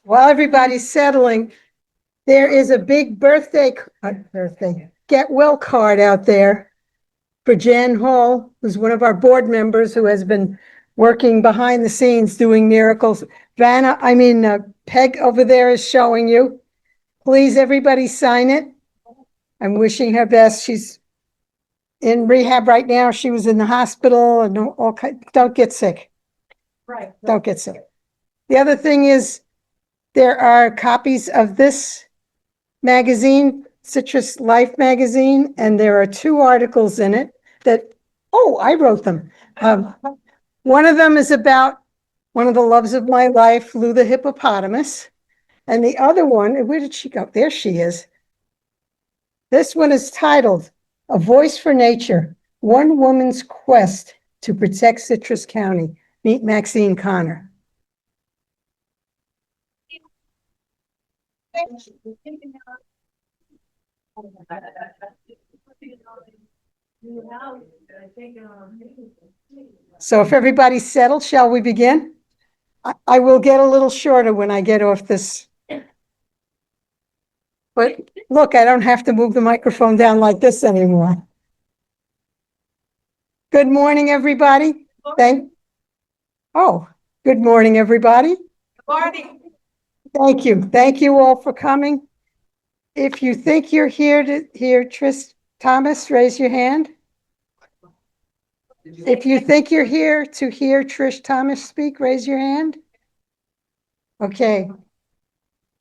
While everybody's settling, there is a big birthday get well card out there for Jan Hall, who's one of our board members who has been working behind the scenes doing miracles. Peg over there is showing you. Please, everybody sign it. I'm wishing her best. She's in rehab right now. She was in the hospital and don't get sick. Right. Don't get sick. The other thing is there are copies of this magazine, Citrus Life magazine, and there are 2 articles in it that, I wrote them. One of them is about one of the loves of my life, Lou the hippopotamus. And the other one, where did she go? There she is. This one is titled, A Voice for Nature, One Woman's Quest to Protect Citrus County. Meet Maxine Connor. So if everybody's settled, shall we begin? I will get a little shorter when I get off this. But look, I don't have to move the microphone down like this anymore. Good morning, everybody. Good morning, everybody. Good morning. Thank you. Thank you all for coming. If you think you're here to hear Trish Thomas, raise your hand. If you think you're here to hear Trish Thomas speak, raise your hand. Okay.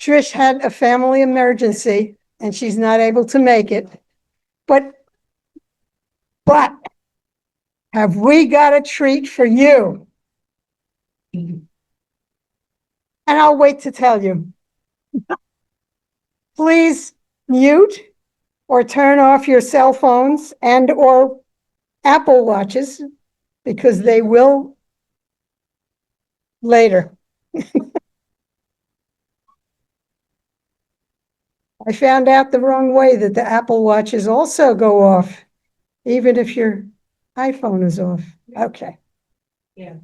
Trish had a family emergency and she's not able to make it. But have we got a treat for you? And I'll wait to tell you. Please mute or turn off your cell phones and or Apple Watches because they will later. I found out the wrong way that the Apple Watches also go off, even if your iPhone is off. Okay. Yeah.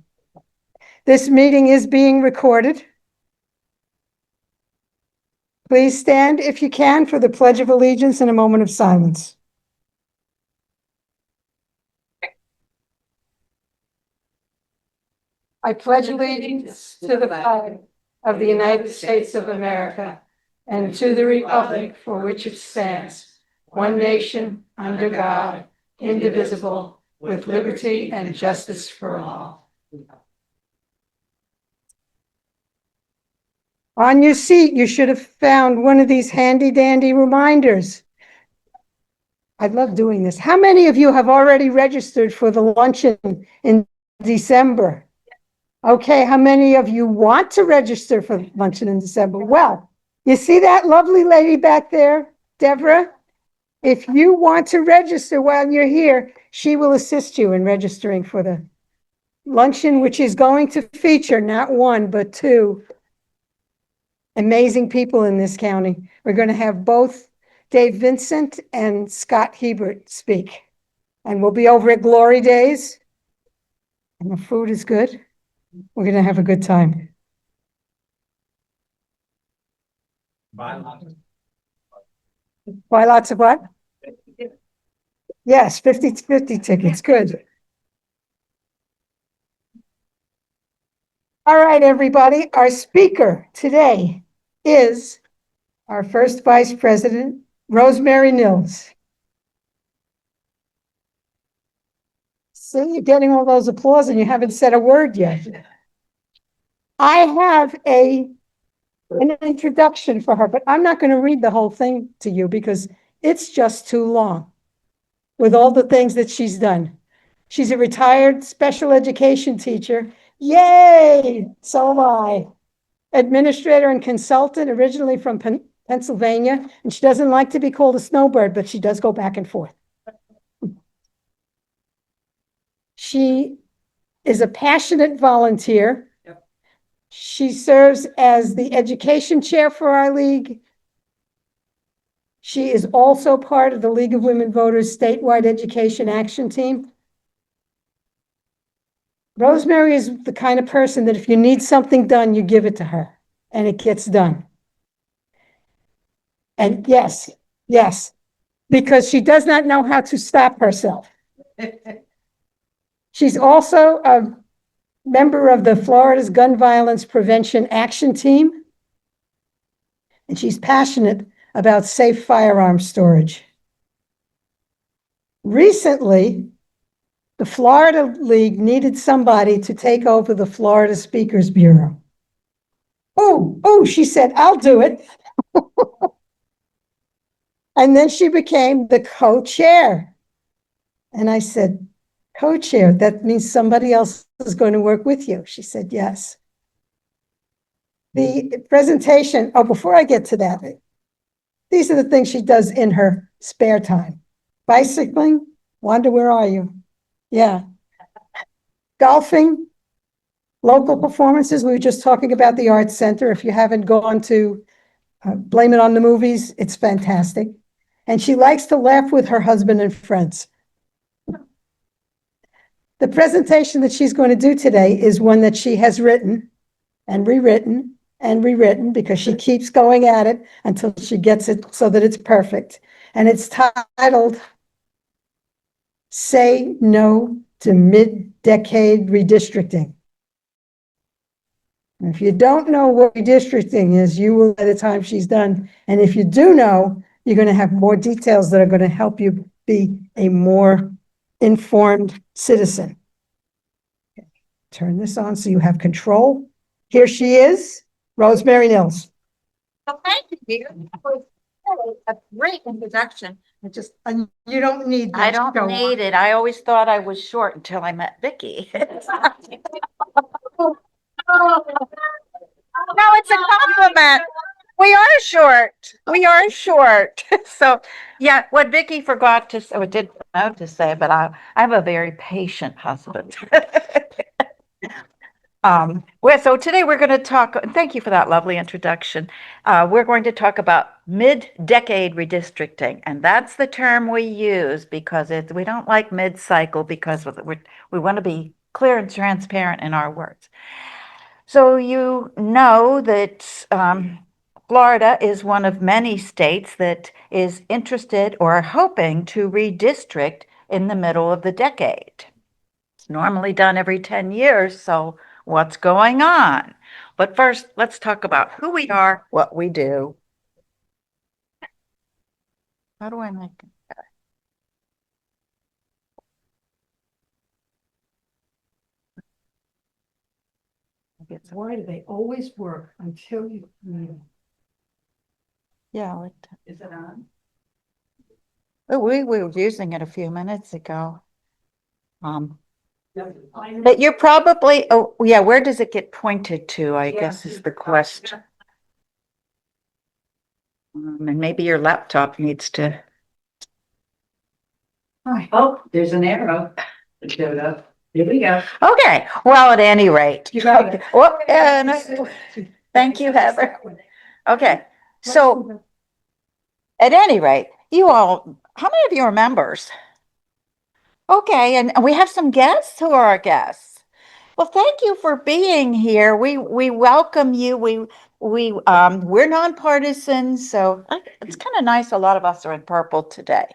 This meeting is being recorded. Please stand if you can for the Pledge of Allegiance and a moment of silence. I pledge allegiance to the flag of the United States of America and to the republic for which it stands, one nation, under God, indivisible, with liberty and justice for all. On your seat, you should have found one of these handy-dandy reminders. I love doing this. How many of you have already registered for the luncheon in December? Okay, how many of you want to register for luncheon in December? Well, you see that lovely lady back there, Deborah? If you want to register while you're here, she will assist you in registering for the luncheon, which is going to feature not 1, but 2 amazing people in this county. We're going to have both Dave Vincent and Scott Hebert speak. And we'll be over at Glory Days. And the food is good. We're going to have a good time. Buy lots of what? Yes, 50 tickets. Good. All right, everybody. Our speaker today is our first Vice President, Rosemary Nilles. See, you're getting all those applause and you haven't said a word yet. I have an introduction for her, but I'm not going to read the whole thing to you because it's just too long with all the things that she's done. She's a retired special education teacher. Yay! So am I. Administrator and consultant, originally from Pennsylvania, and she doesn't like to be called a snowbird, but she does go back and forth. She is a passionate volunteer. Yep. She serves as the education chair for our league. She is also part of the League of Women Voters statewide education action team. Rosemary is the kind of person that if you need something done, you give it to her and it gets done. And yes, because she does not know how to stop herself. She's also a member of the Florida's Gun Violence Prevention Action Team, and she's passionate about safe firearm storage. Recently, the Florida League needed somebody to take over the Florida Speakers Bureau. Oh, she said, I'll do it. And then she became the co-chair. And I said, co-chair, that means somebody else is going to work with you. She said, yes. The presentation, before I get to that, these are the things she does in her spare time. Bicycling. Wanda, where are you? Yeah. Golfing, local performances. We were just talking about the Arts Center. If you haven't gone to Blame It on the Movies, it's fantastic. And she likes to laugh with her husband and friends. The presentation that she's going to do today is one that she has written and rewritten and rewritten because she keeps going at it until she gets it so that it's perfect. And it's titled, Say No to Mid-Decade Redistricting. And if you don't know what redistricting is, you will by the time she's done. And if you do know, you're going to have more details that are going to help you be a more informed citizen. Turn this on so you have control. Here she is, Rosemary Nilles. Well, thank you. That was a great introduction. You don't need that. I don't need it. I always thought I was short until I met Vicky. No, it's a compliment. We are short. We are short. So, yeah, what Vicky forgot to say, or did know to say, but I have a very patient husband. So today we're going to talk, thank you for that lovely introduction. We're going to talk about mid-decade redistricting, and that's the term we use because we don't like mid-cycle because we want to be clear and transparent in our words. So you know that Florida is one of many states that is interested or hoping to redistrict in the middle of the decade. It's normally done every 10 years, so what's going on? But first, let's talk about who we are, what we do. How do I make it? Why do they always work until you need them? Yeah. Is it on? Oh, we were using it a few minutes ago. But you're probably, oh, yeah, where does it get pointed to, I guess is the question. And maybe your laptop needs to. Oh, there's an arrow that showed up. Here we go. Okay, well, at any rate. You got it. Well, thank you, Heather. Okay, so at any rate, you all, how many of you are members? Okay, and we have some guests who are our guests. Well, thank you for being here. We welcome you. We're nonpartisan, so it's kind of nice. A lot of us are in purple today.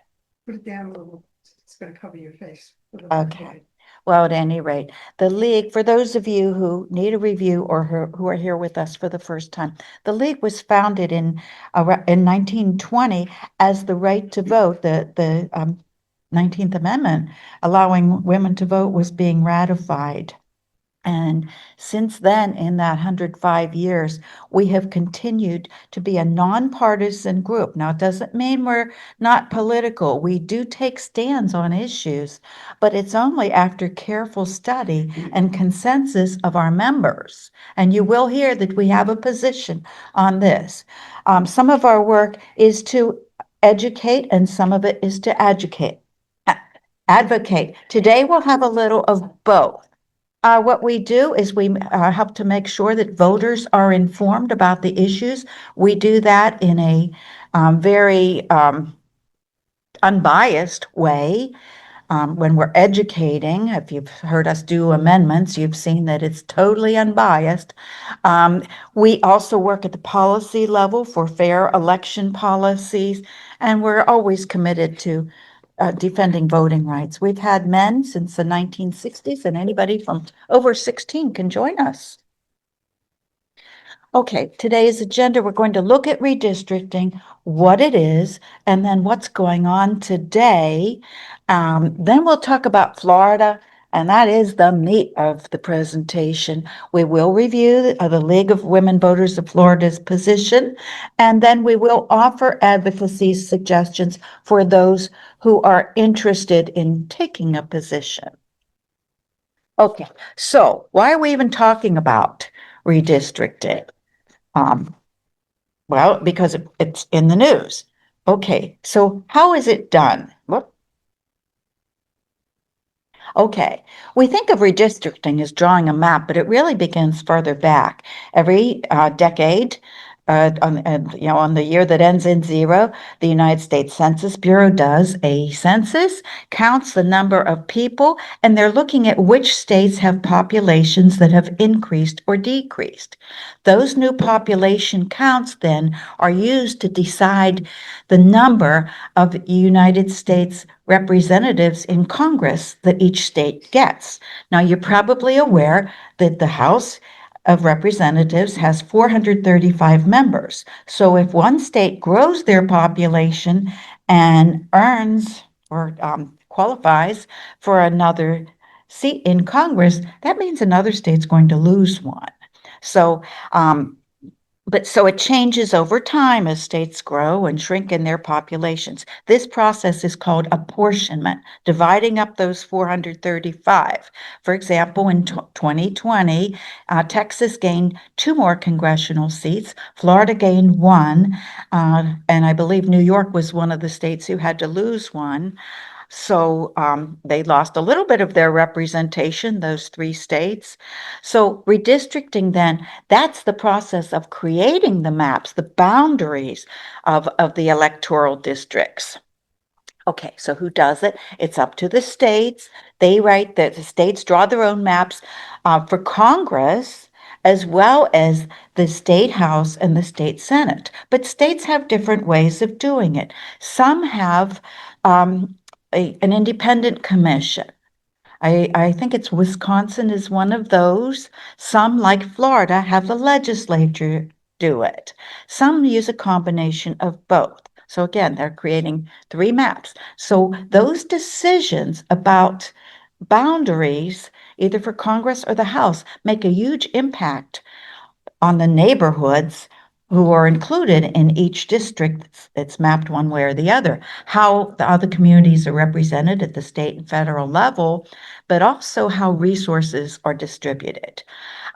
Put it down a little. It's going to cover your face. Okay. Well, at any rate, the League, for those of you who need a review or who are here with us for the first time, the League was founded in 1920 as the right to vote. The 19th Amendment allowing women to vote was being ratified. And since then, in that 105 years, we have continued to be a nonpartisan group. Now, it doesn't mean we're not political. We do take stands on issues, but it's only after careful study and consensus of our members. And you will hear that we have a position on this. Some of our work is to educate, and some of it is to advocate. Today, we'll have a little of both. What we do is we help to make sure that voters are informed about the issues. We do that in a very unbiased way. when we're educating, if you've heard us do amendments, you've seen that it's totally unbiased. We also work at the policy level for fair election policies, and we're always committed to defending voting rights. We've had men since the 1960s, and anybody from over 16 can join us. Okay, today's agenda, we're going to look at redistricting, what it is, and then what's going on today. Then we'll talk about Florida, and that is the meat of the presentation. We will review the League of Women Voters of Florida's position, and then we will offer advocacy suggestions for those who are interested in taking a position. Okay, so why are we even talking about redistricting? Well, because it's in the news. Okay, so how is it done? Whoop. Okay, we think of redistricting as drawing a map, but it really begins further back. Every decade, on the year that ends in zero, the United States Census Bureau does a census, counts the number of people, and they're looking at which states have populations that have increased or decreased. Those new population counts then are used to decide the number of United States representatives in Congress that each state gets. Now, you're probably aware that the House of Representatives has 435 members. So if one state grows their population and earns or qualifies for another seat in Congress, that means another state's going to lose one. So so it changes over time as states grow and shrink in their populations. This process is called apportionment, dividing up those 435. For example, in 2020, Texas gained 2 more congressional seats, Florida gained 1, and I believe New York was one of the states who had to lose 1. So they lost a little bit of their representation, those 3 states. So redistricting then, that's the process of creating the maps, the boundaries of the electoral districts. Okay, so who does it? It's up to the states. They write that the states draw their own maps for Congress, as well as the state house and the state senate. But states have different ways of doing it. Some have an independent commission. I think it's Wisconsin is one of those. Some, like Florida, have the legislature do it. Some use a combination of both. So again, they're creating 3 maps. So those decisions about boundaries, either for Congress or the House, make a huge impact on the neighborhoods who are included in each district. It's mapped one way or the other. How the other communities are represented at the state and federal level, but also how resources are distributed.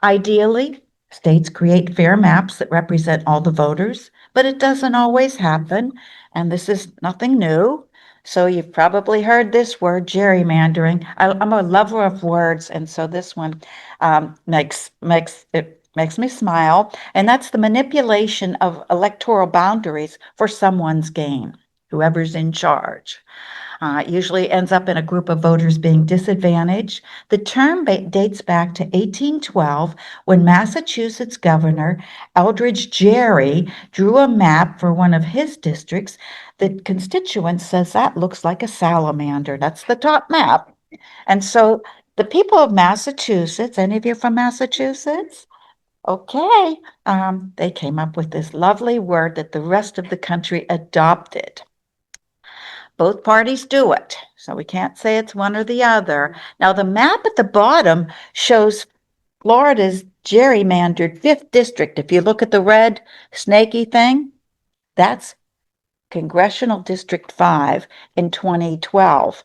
Ideally, states create fair maps that represent all the voters, but it doesn't always happen, and this is nothing new. So you've probably heard this word, gerrymandering. I'm a lover of words, and so this one makes me smile, and that's the manipulation of electoral boundaries for someone's gain, whoever's in charge. It usually ends up in a group of voters being disadvantaged. The term dates back to 1812 when Massachusetts Governor Eldridge Gerry drew a map for one of his districts. The constituent says that looks like a salamander. That's the top map. And so the people of Massachusetts, any of you from Massachusetts? Okay, they came up with this lovely word that the rest of the country adopted. Both parties do it, so we can't say it's one or the other. Now, the map at the bottom shows Florida's gerrymandered 5th district. If you look at the red snaky thing, that's Congressional District 5 in 2012.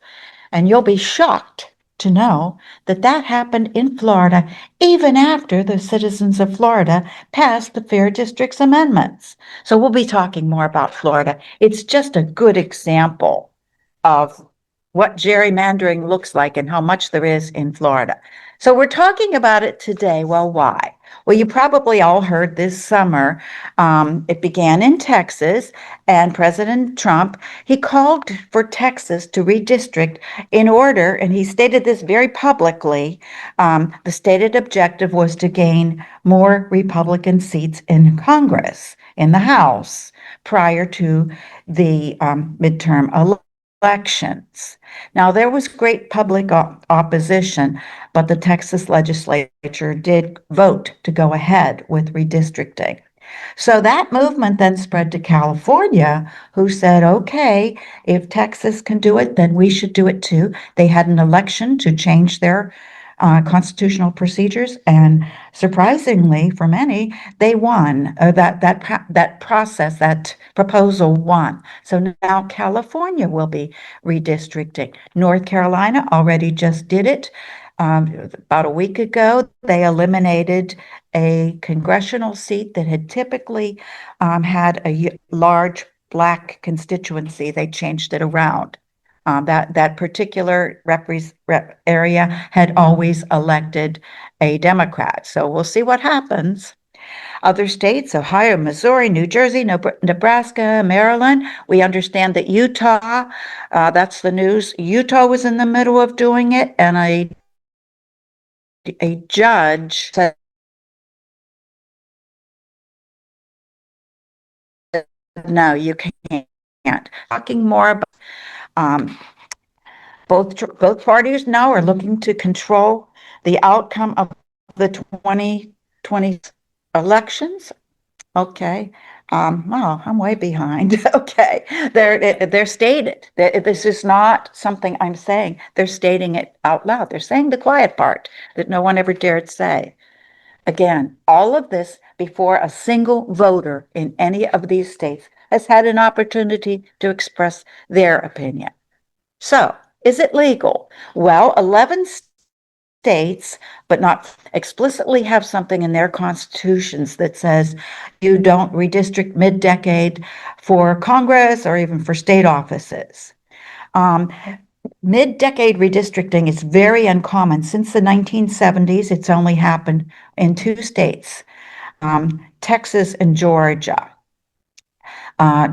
And you'll be shocked to know that that happened in Florida even after the citizens of Florida passed the Fair Districts Amendments. So we'll be talking more about Florida. It's just a good example of what gerrymandering looks like and how much there is in Florida. So we're talking about it today. Well, why? Well, you probably all heard this summer, it began in Texas, and President Trump, he called for Texas to redistrict in order, and he stated this very publicly, the stated objective was to gain more Republican seats in Congress, in the House, prior to the midterm elections. Now, there was great public opposition, but the Texas legislature did vote to go ahead with redistricting. So that movement then spread to California, who said, okay, if Texas can do it, then we should do it too. They had an election to change their constitutional procedures, and surprisingly for many, they won. That process, that proposal won. So now California will be redistricting. North Carolina already just did it. About a week ago, they eliminated a congressional seat that had typically had a large Black constituency. They changed it around. That particular area had always elected a Democrat. So we'll see what happens. Other states, Ohio, Missouri, New Jersey, Nebraska, Maryland. We understand that Utah, that's the news. Utah was in the middle of doing it, and a judge said, no, you can't. Talking more about um, both parties now are looking to control the outcome of the 2020 elections. Okay. Well, I'm way behind. Okay. They're stated. This is not something I'm saying. They're stating it out loud. They're saying the quiet part that no one ever dared say. Again, all of this before a single voter in any of these states has had an opportunity to express their opinion. So, is it legal? Well, 11 states, but not explicitly have something in their constitutions that says you don't redistrict mid-decade for Congress or even for state offices. Mid-decade redistricting is very uncommon. Since the 1970s, it's only happened in 2 states, Texas and Georgia.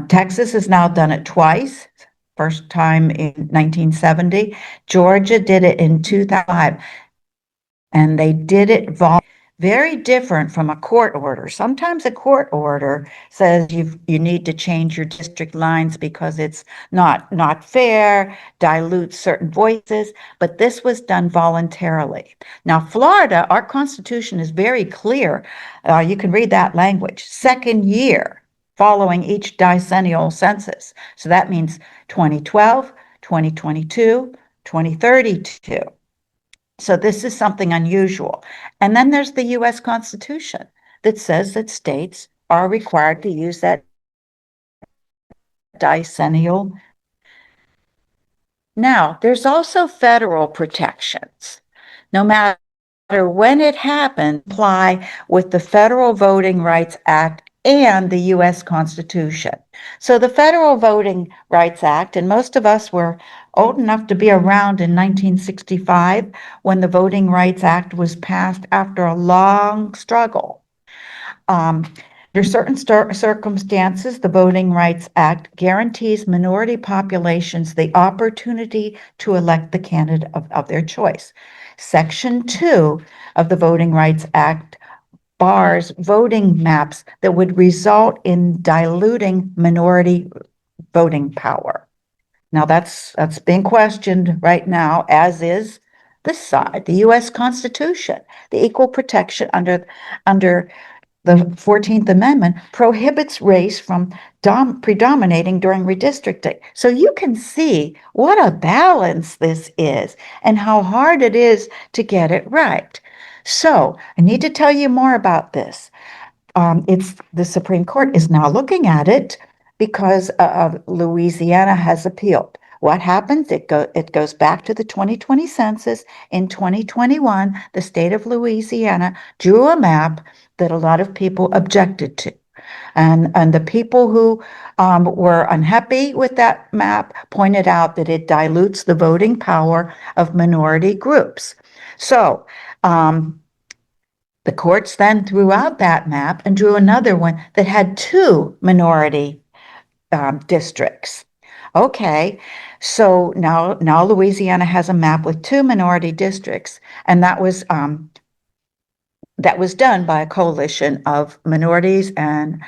Texas has now done it twice. First time in 1970. Georgia did it in 2005, and they did it very different from a court order. Sometimes a court order says you need to change your district lines because it's not fair, dilutes certain voices, but this was done voluntarily. Now, Florida, our Constitution is very clear. You can read that language. Second year following each decennial census. So that means 2012, 2022, 2032. So this is something unusual. And then there's the US Constitution that says that states are required to use that decennial. Now, there's also federal protections. No matter when it happened, apply with the Federal Voting Rights Act and the US Constitution. So the Federal Voting Rights Act, and most of us were old enough to be around in 1965 when the Voting Rights Act was passed after a long struggle. Under certain circumstances, the Voting Rights Act guarantees minority populations the opportunity to elect the candidate of their choice. Section 2 of the Voting Rights Act bars voting maps that would result in diluting minority voting power. Now that's being questioned right now, as is this side, the US Constitution. The equal protection under the 14th Amendment prohibits race from predominating during redistricting. So you can see what a balance this is and how hard it is to get it right. So I need to tell you more about this. It's the Supreme Court is now looking at it because Louisiana has appealed. What happens? It goes back to the 2020 census. In 2021, the state of Louisiana drew a map that a lot of people objected to. And the people who were unhappy with that map pointed out that it dilutes the voting power of minority groups. So The courts then threw out that map and drew another one that had two minority districts. Okay, so now Louisiana has a map with two minority districts, and that was done by a coalition of minorities and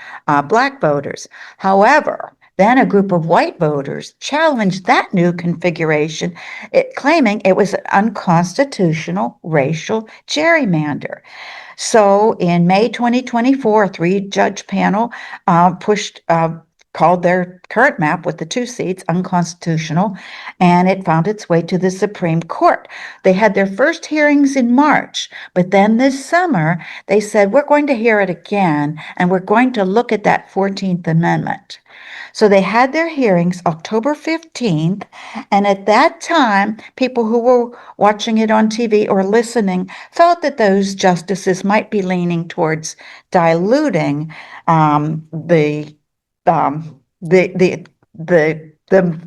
Black voters. However, then a group of white voters challenged that new configuration, claiming it was an unconstitutional racial gerrymander. So in May 2024, a three-judge panel called their current map with the two seats unconstitutional, and it found its way to the Supreme Court. They had their first hearings in March, but then this summer they said, we're going to hear it again, and we're going to look at that 14th Amendment. So they had their hearings October 15th, and at that time, people who were watching it on TV or listening felt that those justices might be leaning towards diluting the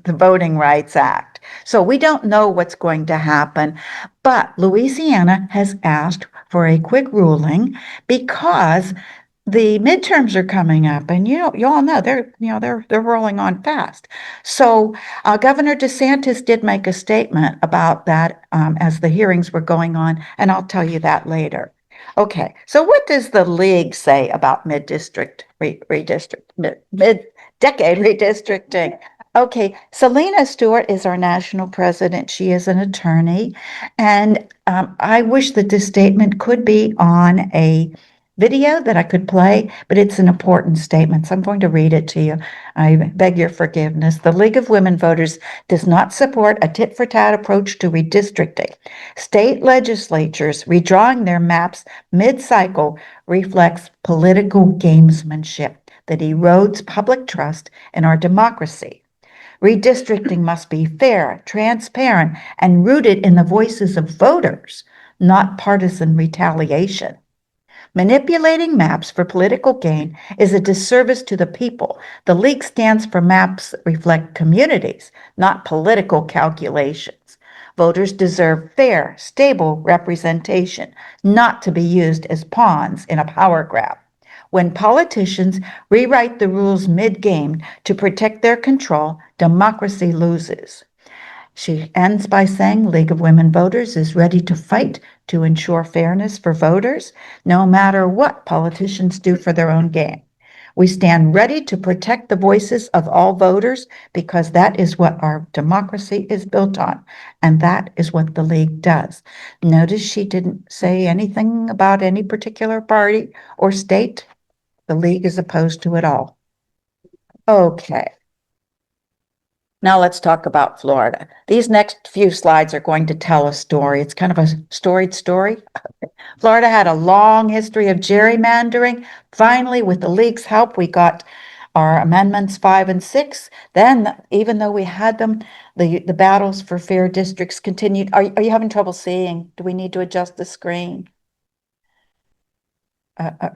Voting Rights Act. So we don't know what's going to happen, but Louisiana has asked for a quick ruling because the midterms are coming up, and you all know they're rolling on fast. So Governor DeSantis did make a statement about that as the hearings were going on, and I'll tell you that later. Okay, so what does the league say about mid-decade redistricting? Okay, Selena Stewart is our national president. She is an attorney, and I wish that this statement could be on a video that I could play, but it's an important statement, so I'm going to read it to you. I beg your forgiveness. The League of Women Voters does not support a tit-for-tat approach to redistricting. State legislatures redrawing their maps mid-cycle reflects political gamesmanship that erodes public trust in our democracy. Redistricting must be fair, transparent, and rooted in the voices of voters, not partisan retaliation. Manipulating maps for political gain is a disservice to the people. The League stands for maps that reflect communities, not political calculations. Voters deserve fair, stable representation, not to be used as pawns in a power grab. When politicians rewrite the rules mid-game to protect their control, democracy loses. She ends by saying League of Women Voters is ready to fight to ensure fairness for voters, no matter what politicians do for their own gain. We stand ready to protect the voices of all voters because that is what our democracy is built on, and that is what the League does. Notice she didn't say anything about any particular party or state. The League is opposed to it all. Okay. Now let's talk about Florida. These next few slides are going to tell a story. It's kind of a storied story. Florida had a long history of gerrymandering. Finally, with the League's help, we got our amendments 5 and 6. Then, even though we had them, the battles for fair districts continued. Are you having trouble seeing? Do we need to adjust the screen?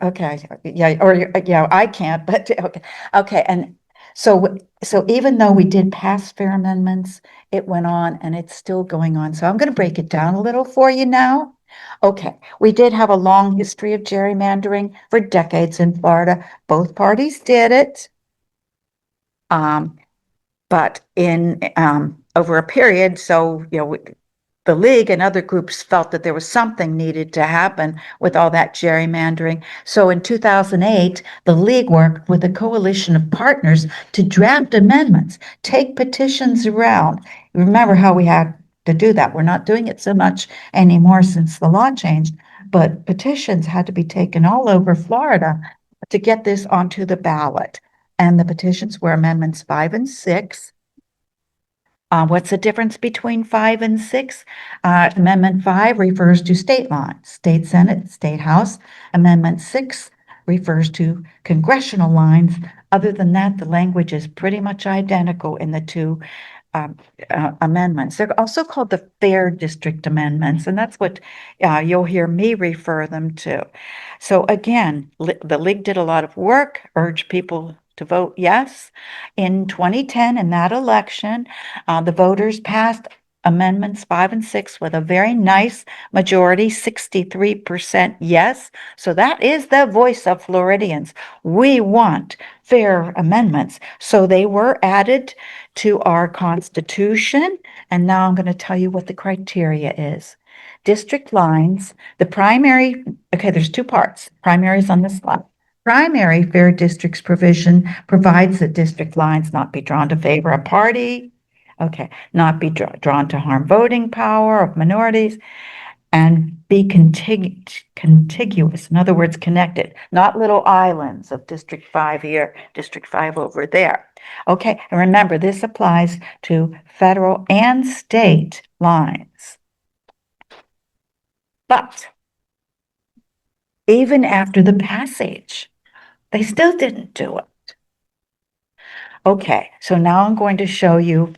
Okay, yeah, yeah, I can't, but okay, okay, and so even though we did pass fair amendments, it went on and it's still going on. So I'm going to break it down a little for you now. Okay, we did have a long history of gerrymandering for decades in Florida. Both parties did it. But in over a period, so the League and other groups felt that there was something needed to happen with all that gerrymandering. So in 2008, the League worked with a coalition of partners to draft amendments, take petitions around. Remember how we had to do that. We're not doing it so much anymore since the law changed, but petitions had to be taken all over Florida to get this onto the ballot. And the petitions were amendments 5 and 6. What's the difference between 5 and 6? Amendment 5 refers to state lines, state Senate, state House. Amendment 6 refers to congressional lines. Other than that, the language is pretty much identical in the two amendments. They're also called the Fair District Amendments, and that's what you'll hear me refer them to. So again, the League did a lot of work, urged people to vote yes. In 2010, in that election, the voters passed amendments 5 and 6 with a very nice majority, 63% yes. So that is the voice of Floridians. We want fair amendments. So they were added to our Constitution. And now I'm going to tell you what the criteria is. District lines, the primary, okay, there's two parts. Primaries on this slide. Primary fair districts provision provides that district lines not be drawn to favor a party, okay, not be drawn to harm voting power of minorities, and be contiguous, in other words, connected, not little islands of District 5 here, District 5 over there. Okay, and remember, this applies to federal and state lines. But even after the passage, they still didn't do it. Okay, so now I'm going to show you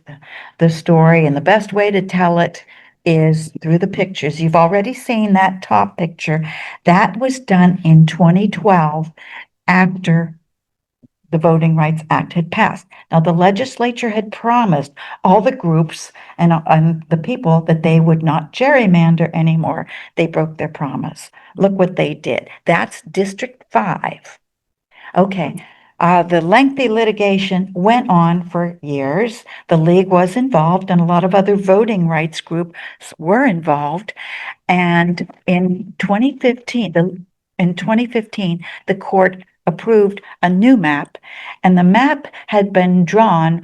the story, and the best way to tell it is through the pictures. You've already seen that top picture. That was done in 2012 after the Voting Rights Act had passed. Now, the legislature had promised all the groups and the people that they would not gerrymander anymore. They broke their promise. Look what they did. That's District 5. Okay, the lengthy litigation went on for years. The league was involved, and a lot of other voting rights groups were involved. And in 2015, the court approved a new map, and the map had been drawn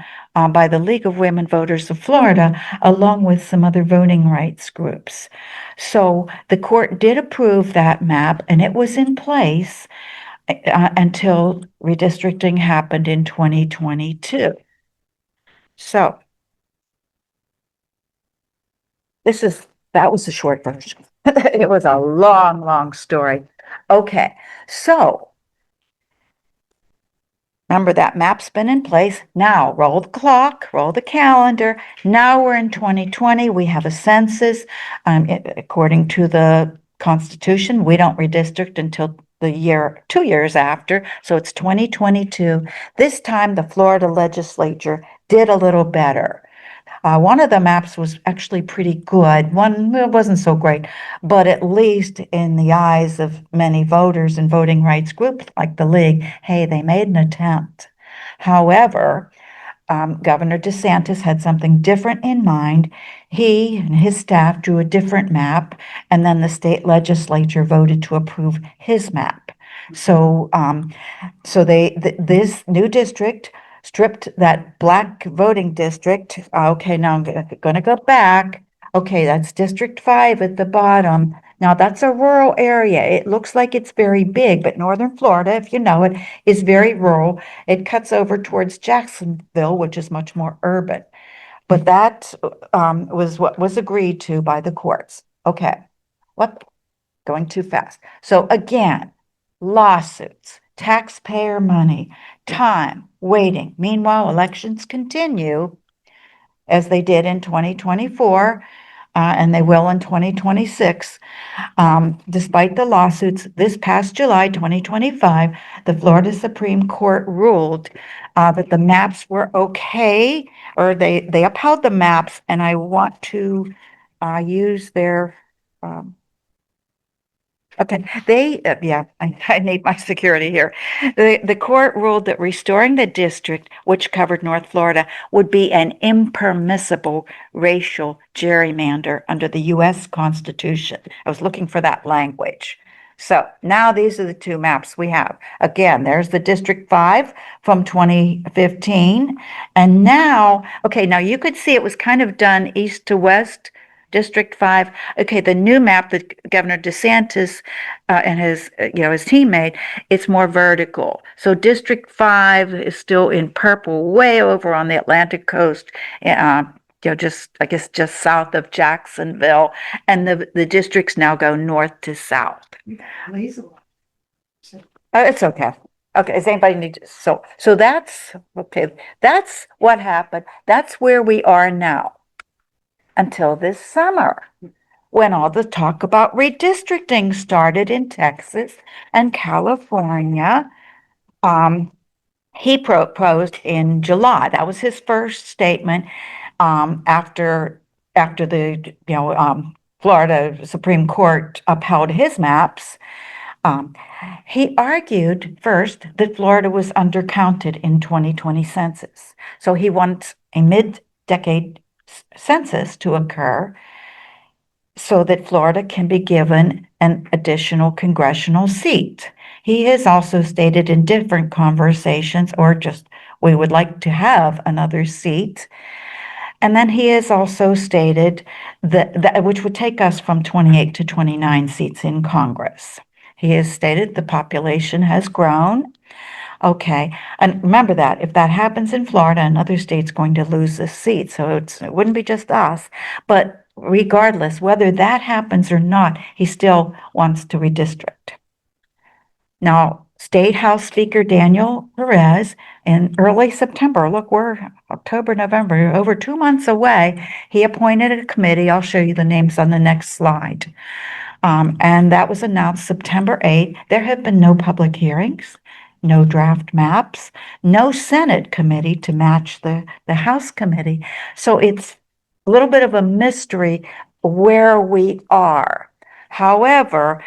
by the League of Women Voters of Florida, along with some other voting rights groups. So the court did approve that map, and it was in place until redistricting happened in 2022. So that was the short version. It was a long, long story. Okay, so remember that map's been in place. Now roll the clock, roll the calendar. Now we're in 2020. We have a census. According to the Constitution, we don't redistrict until the year, 2 years after. So it's 2022. This time the Florida legislature did a little better. One of the maps was actually pretty good. One wasn't so great, but at least in the eyes of many voters and voting rights groups like the League, hey, they made an attempt. However, Governor DeSantis had something different in mind. He and his staff drew a different map, and then the state legislature voted to approve his map. So, this new district stripped that black voting district. Okay, now I'm gonna go back. Okay, that's District 5 at the bottom. Now that's a rural area. It looks like it's very big, but northern Florida, if you know it, is very rural. It cuts over towards Jacksonville, which is much more urban. But that was what was agreed to by the courts. Okay, what? Going too fast. So again, lawsuits, taxpayer money, time, waiting. Meanwhile, elections continue as they did in 2024, and they will in 2026. Despite the lawsuits, this past July 2025, the Florida Supreme Court ruled that the maps were okay, or they upheld the maps, and I want to use their okay, yeah, I need my security here. The court ruled that restoring the district, which covered North Florida, would be an impermissible racial gerrymander under the U.S. Constitution. I was looking for that language. So now these are the two maps we have. Again, there's the District 5 from 2015. And now, okay, now you could see it was kind of done east to west. District 5. Okay, the new map that Governor DeSantis and his team made, it's more vertical. So District 5 is still in purple, way over on the Atlantic coast, I guess just south of Jacksonville, and the districts now go north to south. It's okay. Okay, does anybody need so that's okay. That's what happened. That's where we are now. Until this summer, when all the talk about redistricting started in Texas and California. He proposed in July. That was his first statement after after the, Florida Supreme Court upheld his maps, um, he argued first that Florida was undercounted in 2020 census. So he wants a mid-decade census to occur so that Florida can be given an additional congressional seat. He has also stated in different conversations, or just we would like to have another seat. And then he has also stated that which would take us from 28 to 29 seats in Congress. He has stated the population has grown. Okay, and remember that if that happens in Florida, another state's going to lose this seat, so it wouldn't be just us. But regardless, whether that happens or not, he still wants to redistrict. Now, State House Speaker Daniel Perez, in early September, look, we're October, November, over 2 months away, he appointed a committee. I'll show you the names on the next slide. And that was announced September 8th. There have been no public hearings, no draft maps, no Senate committee to match the House committee. So it's a little bit of a mystery where we are. However,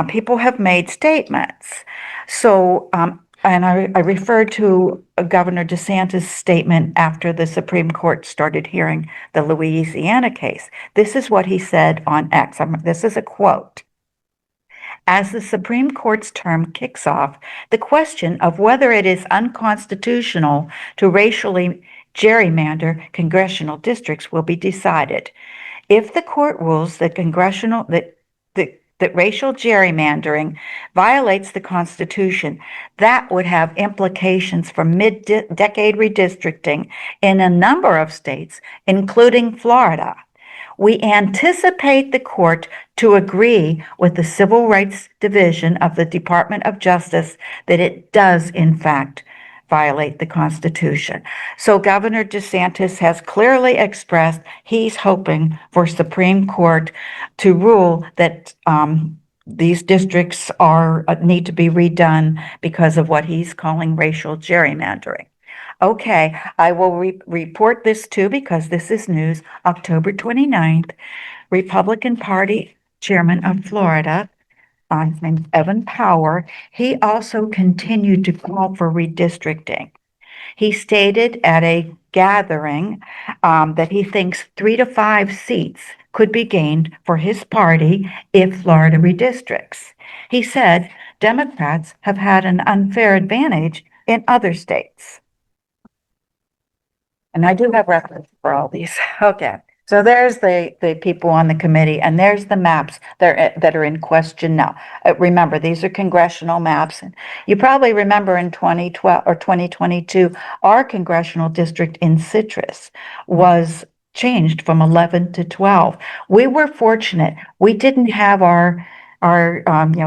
people have made statements. So, and I referred to Governor DeSantis' statement after the Supreme Court started hearing the Louisiana case. This is what he said on X. This is a quote. As the Supreme Court's term kicks off, the question of whether it is unconstitutional to racially gerrymander congressional districts will be decided. If the court rules that that racial gerrymandering violates the Constitution, that would have implications for mid-decade redistricting in a number of states, including Florida. We anticipate the court to agree with the Civil Rights Division of the Department of Justice that it does, in fact, violate the Constitution. So Governor DeSantis has clearly expressed he's hoping for Supreme Court to rule that these districts need to be redone because of what he's calling racial gerrymandering. Okay, I will report this too because this is news. October 29th, Republican Party Chairman of Florida, his name is Evan Power, he also continued to call for redistricting. He stated at a gathering that he thinks 3 to 5 seats could be gained for his party if Florida redistricts. He said Democrats have had an unfair advantage in other states. And I do have reference for all these. Okay. So there's the people on the committee, and there's the maps that are in question now. Remember, these are congressional maps. And you probably remember in 2012 or 2022, our congressional district in Citrus was changed from 11 to 12. We were fortunate. We didn't have our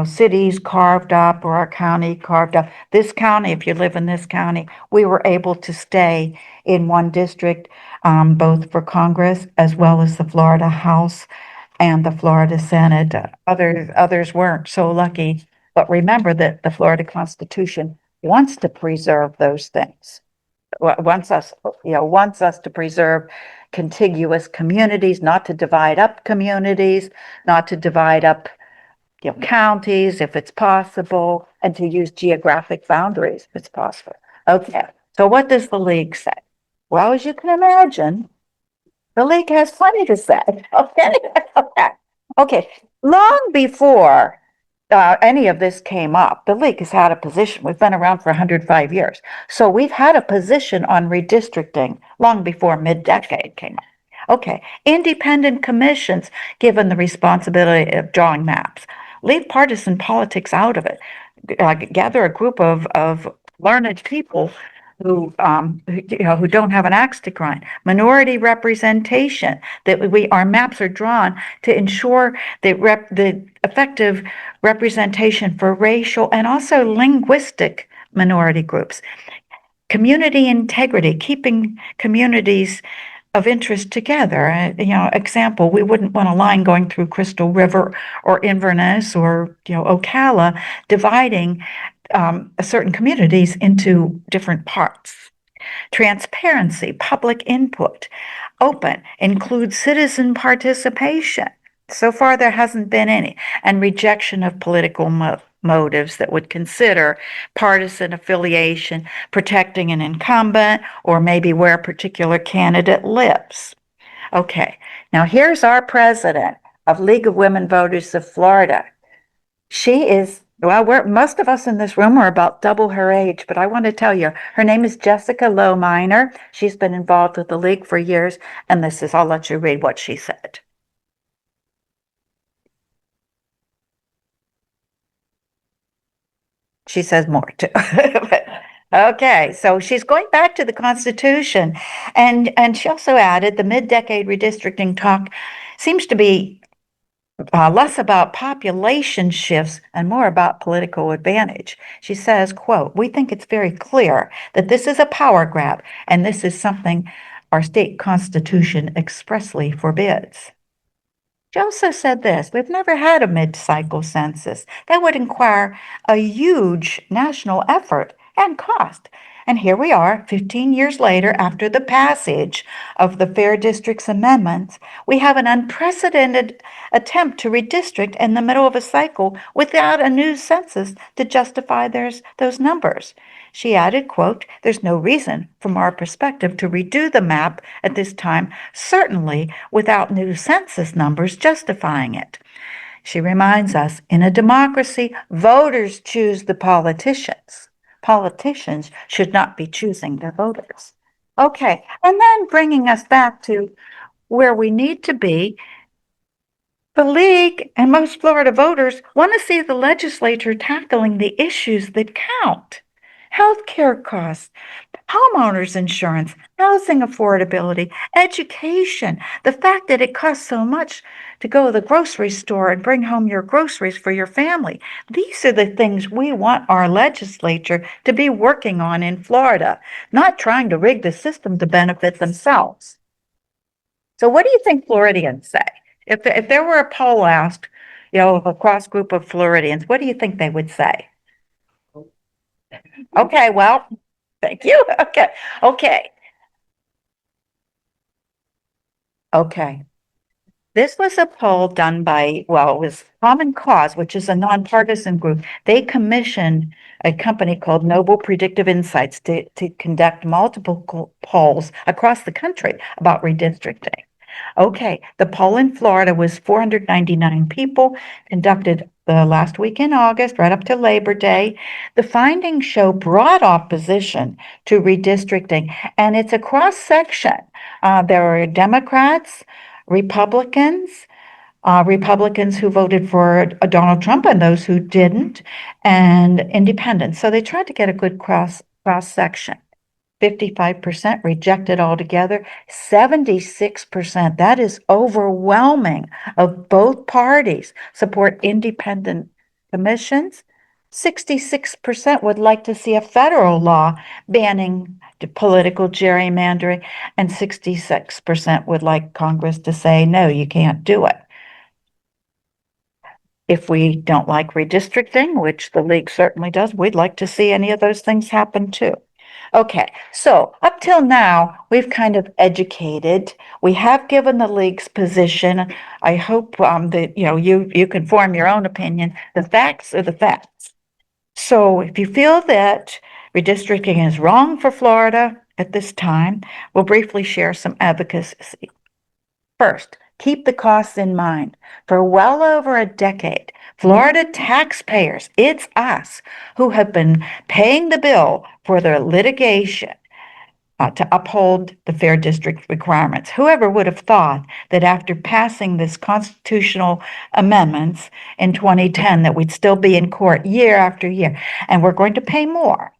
cities carved up or our county carved up. This county, if you live in this county, we were able to stay in one district, both for Congress as well as the Florida House and the Florida Senate. Others weren't so lucky. But remember that the Florida Constitution wants to preserve those things. Wants us to preserve contiguous communities, not to divide up communities, not to divide up counties if it's possible, and to use geographic boundaries if it's possible. Okay, so what does the league say? Well, as you can imagine, the league has plenty to say. Okay. Long before any of this came up, the league has had a position. We've been around for 105 years. So we've had a position on redistricting long before mid-decade came up. Okay, independent commissions given the responsibility of drawing maps. Leave partisan politics out of it. Gather a group of learned people who don't have an axe to grind. Minority representation, that our maps are drawn to ensure the effective representation for racial and also linguistic minority groups. Community integrity, keeping communities of interest together. Example, we wouldn't want a line going through Crystal River or Inverness or, Ocala, dividing certain communities into different parts. Transparency, public input, open, include citizen participation. So far, there hasn't been any. And rejection of political motives that would consider partisan affiliation, protecting an incumbent, or maybe where a particular candidate lives. Okay, now here's our president of League of Women Voters of Florida. She is, well, most of us in this room are about double her age, but I want to tell you, her name is Jessica Lowe Minor. She's been involved with the League for years, and I'll let you read what she said. She says more too. Okay, so she's going back to the Constitution, and she also added the mid-decade redistricting talk seems to be less about population shifts and more about political advantage. She says, quote, "We think it's very clear that this is a power grab, and this is something our state constitution expressly forbids." She also said this: "We've never had a mid-cycle census. That would require a huge national effort and cost. And here we are, 15 years later, after the passage of the Fair Districts Amendments, we have an unprecedented attempt to redistrict in the middle of a cycle without a new census to justify those numbers." She added, quote, "There's no reason, from our perspective, to redo the map at this time, certainly without new census numbers justifying it." She reminds us, in a democracy, voters choose the politicians. Politicians should not be choosing their voters. Okay, and then bringing us back to where we need to be, the League and most Florida voters want to see the legislature tackling the issues that count. Healthcare costs, homeowners insurance, housing affordability, education, the fact that it costs so much to go to the grocery store and bring home your groceries for your family. These are the things we want our legislature to be working on in Florida, not trying to rig the system to benefit themselves. So what do you think Floridians say? If there were a poll asked, of a cross group of Floridians, what do you think they would say? Okay, well, thank you. Okay. This was a poll done by, well, it was Common Cause, which is a nonpartisan group. They commissioned a company called Noble Predictive Insights to conduct multiple polls across the country about redistricting. Okay, the poll in Florida was 499 people, conducted the last week in August, right up to Labor Day. The findings show broad opposition to redistricting, and it's a cross section. There are Democrats, Republicans, Republicans who voted for Donald Trump and those who didn't, and independents. So they tried to get a good cross section. 55% rejected altogether. 76%, that is overwhelming, of both parties support independent commissions. 66% would like to see a federal law banning political gerrymandering, and 66% would like Congress to say, no, you can't do it. If we don't like redistricting, which the League certainly does, we'd like to see any of those things happen too. Okay, so up till now, we've kind of educated. We have given the League's position. I hope that you can form your own opinion. The facts are the facts. So if you feel that redistricting is wrong for Florida at this time, we'll briefly share some advocacy. First, keep the costs in mind. For well over a decade, Florida taxpayers, it's us, who have been paying the bill for the litigation to uphold the fair district requirements. Whoever would have thought that after passing this constitutional amendments in 2010 that we'd still be in court year after year, and we're going to pay more.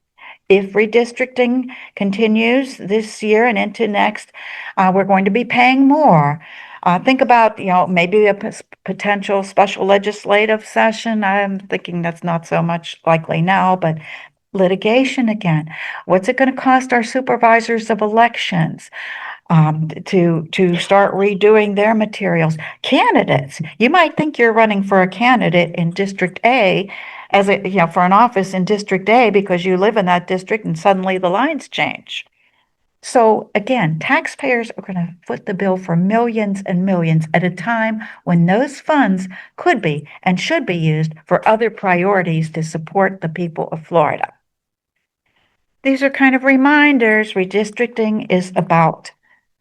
If redistricting continues this year and into next, we're going to be paying more. Think about, maybe a potential special legislative session. I'm thinking that's not so much likely now, but litigation again. What's it going to cost our supervisors of elections to start redoing their materials? Candidates. You might think you're running for a candidate in District A for an office in District A because you live in that district, and suddenly the lines change. So again, taxpayers are going to foot the bill for millions and millions at a time when those funds could be and should be used for other priorities to support the people of Florida. These are kind of reminders. Redistricting is about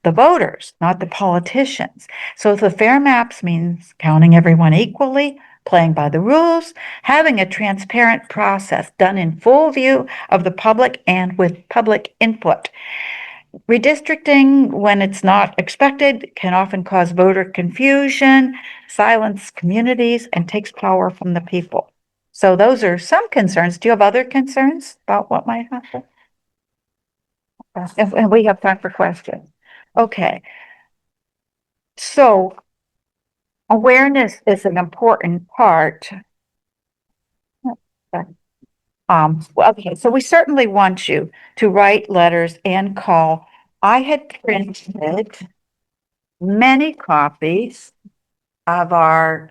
the voters, not the politicians. So the fair maps means counting everyone equally, playing by the rules, having a transparent process done in full view of the public and with public input. Redistricting, when it's not expected, can often cause voter confusion, silence communities, and takes power from the people. So those are some concerns. Do you have other concerns about what might happen? And we have time for questions. Okay. So awareness is an important part. Well, okay, so we certainly want you to write letters and call. I had printed many copies of our,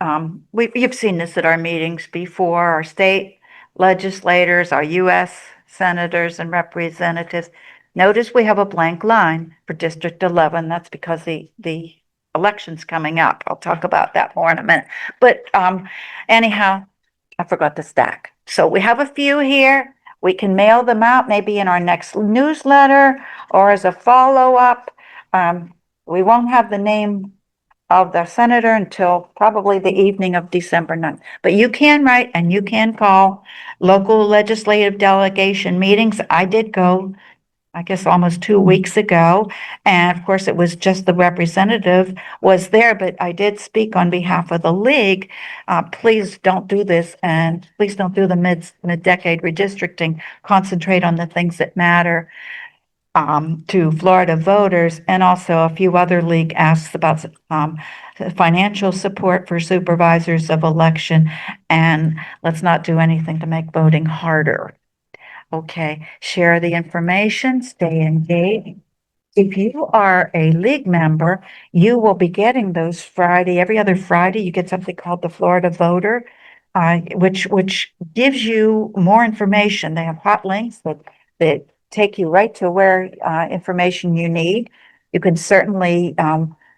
you've seen this at our meetings before, our state legislators, our US senators and representatives. Notice we have a blank line for District 11. That's because the election's coming up. I'll talk about that more in a minute. But anyhow, I forgot the stack. So we have a few here. We can mail them out maybe in our next newsletter or as a follow-up. We won't have the name of the senator until probably the evening of December 9th. But you can write and you can call local legislative delegation meetings. I did go, I guess, almost 2 weeks ago. And of course, it was just the representative was there, but I did speak on behalf of the league. Please don't do this, and please don't do the mid-decade redistricting. Concentrate on the things that matter to Florida voters, and also a few other league asks about financial support for supervisors of election, and let's not do anything to make voting harder. Okay, share the information, stay engaged. If you are a league member, you will be getting those every other Friday, you get something called the Florida Voter, which gives you more information. They have hot links that take you right to where information you need. You can certainly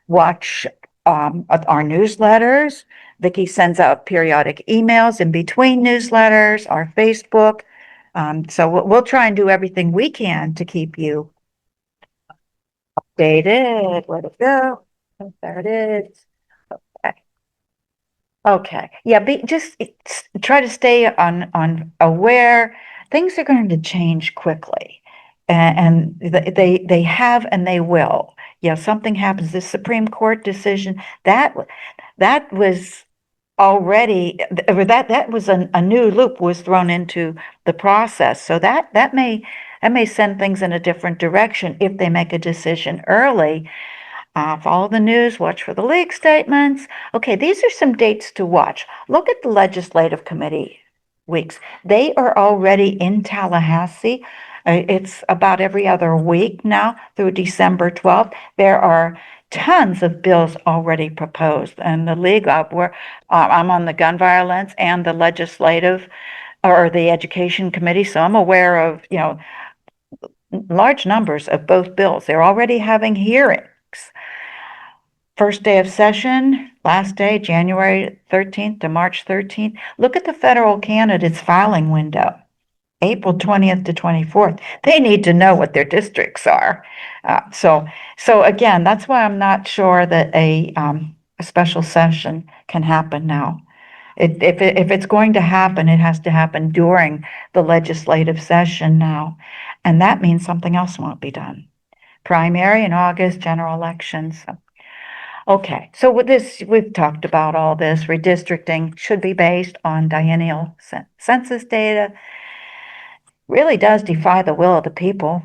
watch our newsletters. Vicki sends out periodic emails in between newsletters, our Facebook. So we'll try and do everything we can to keep you updated. Where'd it go? Oh, there it is. Okay. Okay. Yeah, try to stay on aware. Things are going to change quickly. And they have and they will. Yeah, something happens. This Supreme Court decision, that was already, or that was a new loop was thrown into the process. So that may send things in a different direction if they make a decision early. Follow the news, watch for the league statements. Okay, these are some dates to watch. Look at the legislative committee weeks. They are already in Tallahassee. It's about every other week now through December 12th. There are tons of bills already proposed, and the league I'm on the gun violence and the legislative or the education committee, so I'm aware of large numbers of both bills. They're already having hearings. First day of session, last day, January 13th to March 13th. Look at the federal candidates filing window, April 20th to 24th. They need to know what their districts are. So again, that's why I'm not sure that a special session can happen now. If it's going to happen, it has to happen during the legislative session now. And that means something else won't be done. Primary in August, general elections. Okay, so with this, we've talked about all this. Redistricting should be based on biennial census data. Really does defy the will of the people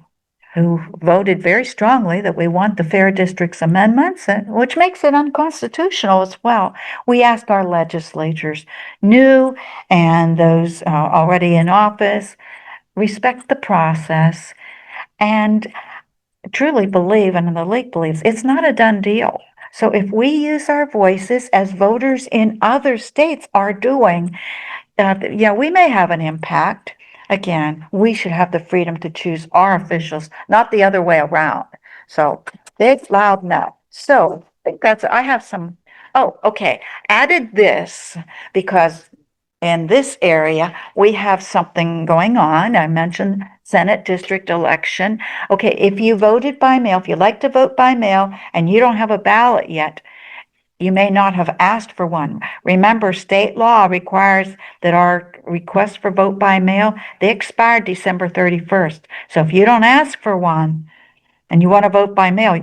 who voted very strongly that we want the Fair Districts amendments, which makes it unconstitutional as well. We ask our legislatures, new and those already in office, respect the process and truly believe, and the league believes, it's not a done deal. So if we use our voices as voters in other states are doing, we may have an impact. Again, we should have the freedom to choose our officials, not the other way around. So big, loud no. So I think I have some, oh, okay. Added this because in this area, we have something going on. I mentioned Senate district election. Okay, if you voted by mail, if you like to vote by mail and you don't have a ballot yet, you may not have asked for one. Remember, state law requires that our requests for vote by mail, they expired December 31st. So if you don't ask for one and you want to vote by mail,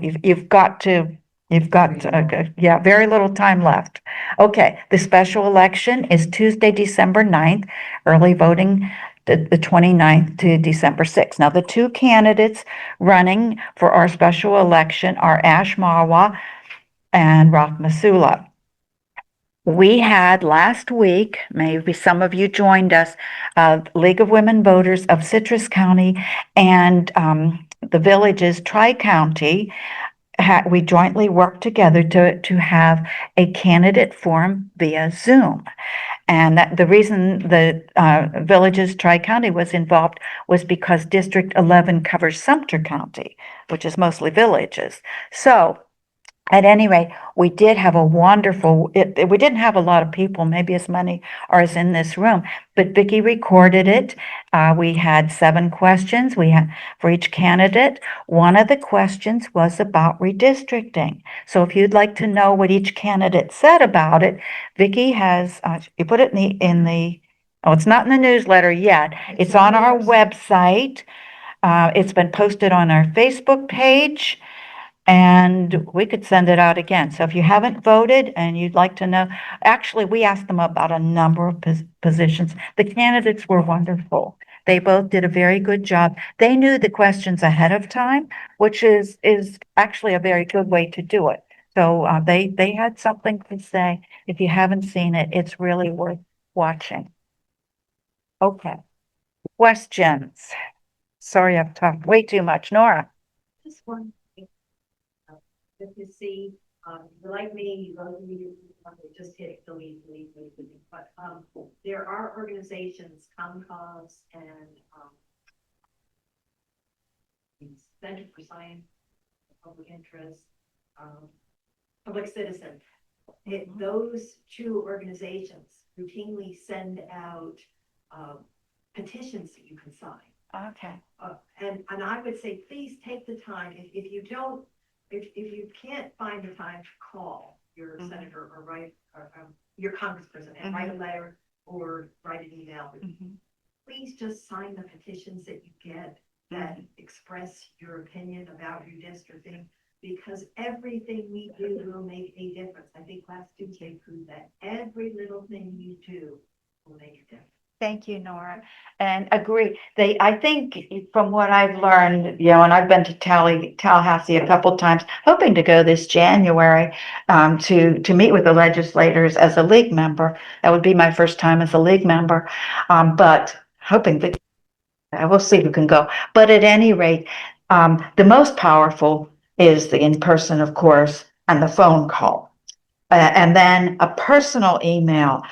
yeah, very little time left. Okay, the special election is Tuesday, December 9th, early voting the 29th to December 6th. Now, the two candidates running for our special election are Ash Mawa and Ralph Masula. We had last week, maybe some of you joined us, League of Women Voters of Citrus County and the villages Tri-County. We jointly worked together to have a candidate forum via Zoom. And the reason the villages Tri-County was involved was because District 11 covers Sumter County, which is mostly villages. So at any rate, we did have a wonderful, we didn't have a lot of people, maybe as many as in this room, but Vicki recorded it. We had 7 questions for each candidate. One of the questions was about redistricting. So if you'd like to know what each candidate said about it, Vicki has, you put it oh, it's not in the newsletter yet. It's on our website. It's been posted on our Facebook page. And we could send it out again. So if you haven't voted and you'd like to know, actually, we asked them about a number of positions. The candidates were wonderful. They both did a very good job. They knew the questions ahead of time, which is actually a very good way to do it. So they had something to say. If you haven't seen it, it's really worth watching. Okay. Questions? Sorry, I've talked way too much. Nora? Just one thing. If you see, like me, you go to the, just hit delete, but, there are organizations, Comcast and, Center for Science, Public Interest, Public Citizen. Those 2 organizations routinely send out, petitions that you can sign. Okay. And I would say, please take the time, if you don't, if you can't find the time to call your senator or write, your congressperson and write a letter or write an email, please just sign the petitions that you get that express your opinion about redistricting, because everything we do will make a difference. I think last Tuesday proved that every little thing you do will make a difference. Thank you, Nora, and agree. I think from what I've learned, and I've been to Tallahassee a couple times, hoping to go this January to meet with the legislators as a league member. That would be my first time as a league member, but hoping that I will see who can go. But at any rate, the most powerful is the in-person, of course, and the phone call. And then a personal email.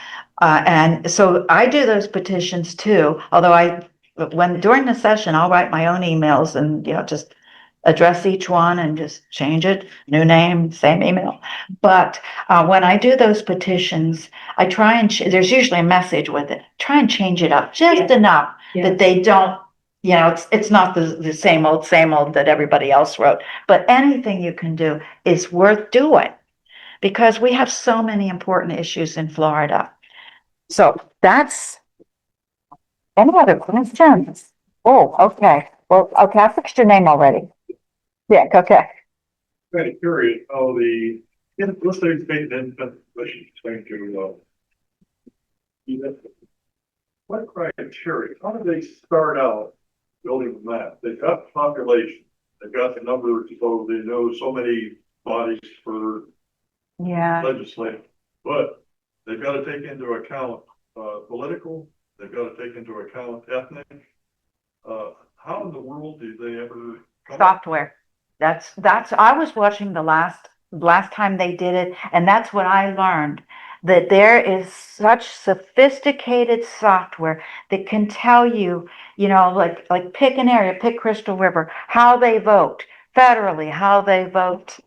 And so I do those petitions too, although during the session, I'll write my own emails and, just address each one and just change it, new name, same email. But when I do those petitions, I try and, there's usually a message with it, try and change it up just enough that they don't, it's not the same old that everybody else wrote, but anything you can do is worth doing, because we have so many important issues in Florida. So that's, any other questions? Oh, okay. Well, okay, I fixed your name already. Yeah, okay. Kind of curious how let's say state and independent commission is going to, what criteria, how do they start out building the map? They've got population, they've got the numbers, so they know so many bodies for legislative, but they've got to take into account political, they've got to take into account ethnic. How in the world do they ever software? That's I was watching the last time they did it, and that's what I learned. that there is such sophisticated software that can tell you, like pick an area, pick Crystal River, how they vote federally, how they vote,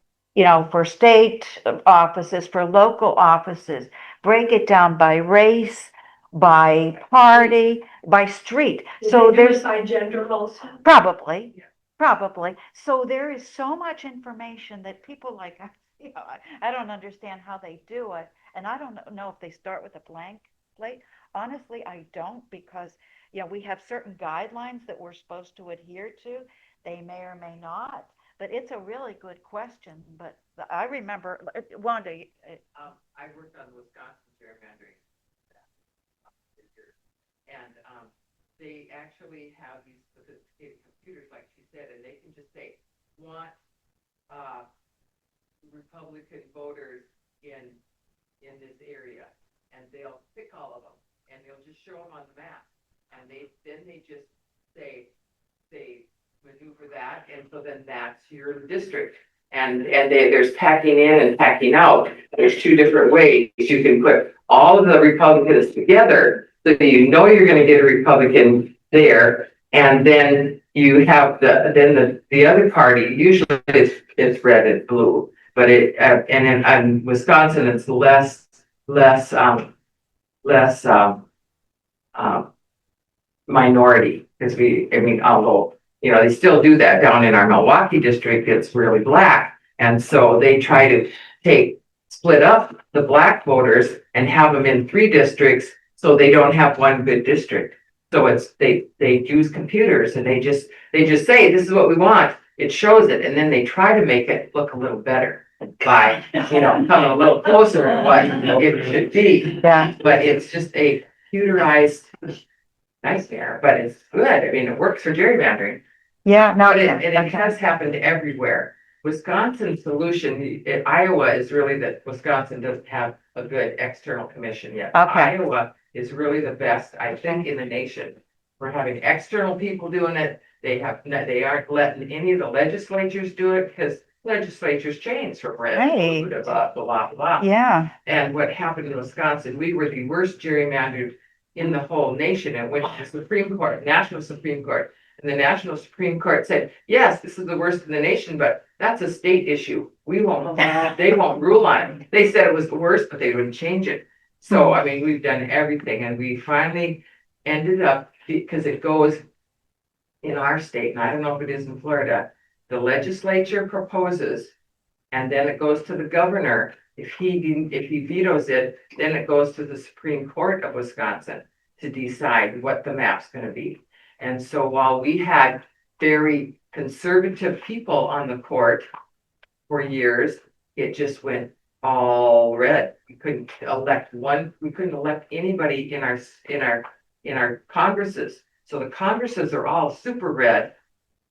for state offices, for local offices, break it down by race, by party, by street. So there's by gender also. probably, probably. So there is so much information that people like, I don't understand how they do it. And I don't know if they start with a blank slate. Honestly, I don't, because, we have certain guidelines that we're supposed to adhere to. They may or may not, but it's a really good question. But I remember, Wanda, I worked on Wisconsin gerrymandering. And, they actually have these sophisticated computers, like she said, and they can just say, want, Republican voters in this area, and they'll pick all of them, and they'll just show them on the map, and they just say, they maneuver that, and so then that's your district. And there's packing in and packing out. There's two different ways you can put all of the Republicans together, so you're going to get a Republican there, and then you have the other party. Usually it's red and blue, but and in Wisconsin it's less minority, because although they still do that down in our Milwaukee district, it's really black, and so they try to split up the black voters and have them in 3 districts, so they don't have one good district. So they use computers, and they just say, this is what we want. It shows it, and then they try to make it look a little better by coming a little closer to what it should be. yeah, But it's just a computerized nightmare, but it's good. It works for gerrymandering. yeah, no, But it has happened everywhere. Wisconsin's solution, Iowa is really that Wisconsin doesn't have a good external commission yet. Okay. Iowa is really the best, I think, in the nation. We're having external people doing it. They aren't letting any of the legislatures do it, because legislatures change from red Right. to blah, blah, blah. yeah, And what happened in Wisconsin, we were the worst gerrymandered in the whole nation, and went to the Supreme Court, National Supreme Court. And the National Supreme Court said, yes, this is the worst in the nation, but that's a state issue. They won't rule on it. They said it was the worst, but they wouldn't change it. So, we've done everything, and we finally ended up, because it goes in our state, and I don't know if it is in Florida, the legislature proposes, and then it goes to the governor. If he vetoes it, then it goes to the Supreme Court of Wisconsin to decide what the map's going to be. And so while we had very conservative people on the court for years, it just went all red. We couldn't elect anybody in our Congresses. So the Congresses are all super red.